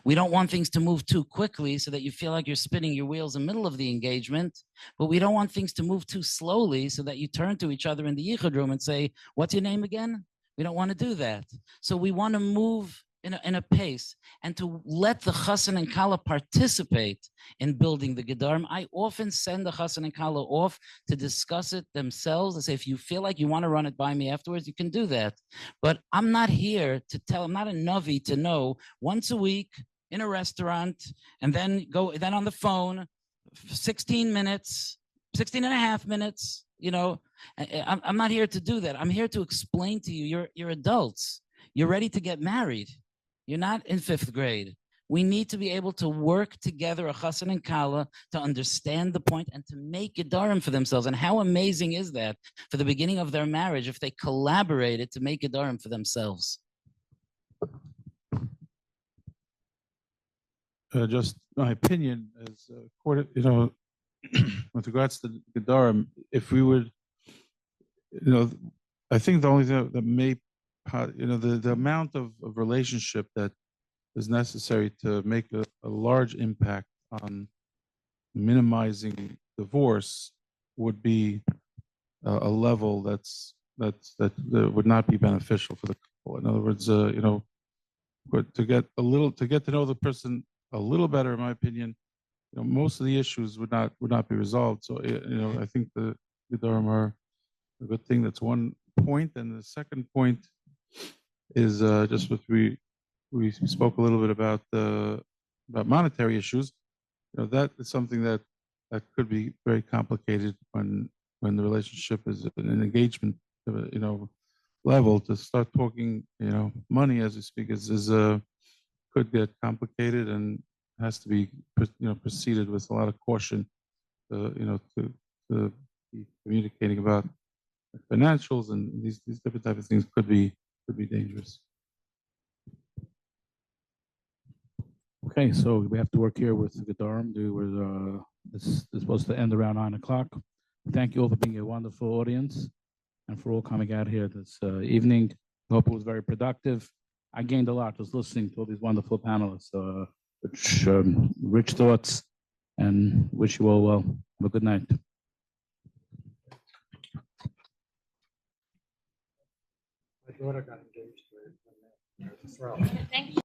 We don't want things to move too quickly so that you feel like you're spinning your wheels in the middle of the engagement, but we don't want things to move too slowly so that you turn to each other in the yichud room and say, what's your name again? We don't want to do that. So we want to move in a pace and to let the chassan and kala participate in building the gedarim. I often send the chassan and kala off to discuss it themselves and say, if you feel like you want to run it by me afterwards, you can do that. But I'm not here to tell, I'm not a navi to know once a week in a restaurant and then on the phone, 16 minutes, 16 and a half minutes, I'm not here to do that. I'm here to explain to you, you're adults. You're ready to get married. You're not in 5th grade. We need to be able to work together, a chassan and kala, to understand the point and to make gedarim for themselves. And how amazing is that for the beginning of their marriage if they collaborated to make gedarim for themselves? Just my opinion is, with regards to gedarim, if we would, I think the only thing that may, the amount of relationship that is necessary to make a large impact on minimizing divorce would be a level that would not be beneficial for the couple. In other words, to get to know the person a little better, in my opinion, most of the issues would not be resolved. So I think the gedarim are a good thing. That's one point, and the second point is just what we spoke a little bit about monetary issues. That is something that could be very complicated when the relationship is at an engagement level. To start talking money as we speak is could get complicated and has to be preceded with a lot of caution. To be communicating about financials and these different type of things could be dangerous. Okay, so we have to work here with the gedarim. This is supposed to end around 9 o'clock. Thank you all for being a wonderful audience and for all coming out here this evening. I hope it was very productive. I gained a lot just listening to all these wonderful panelists, rich thoughts, and wish you all well. Have a good night. My daughter got engaged. Thank you.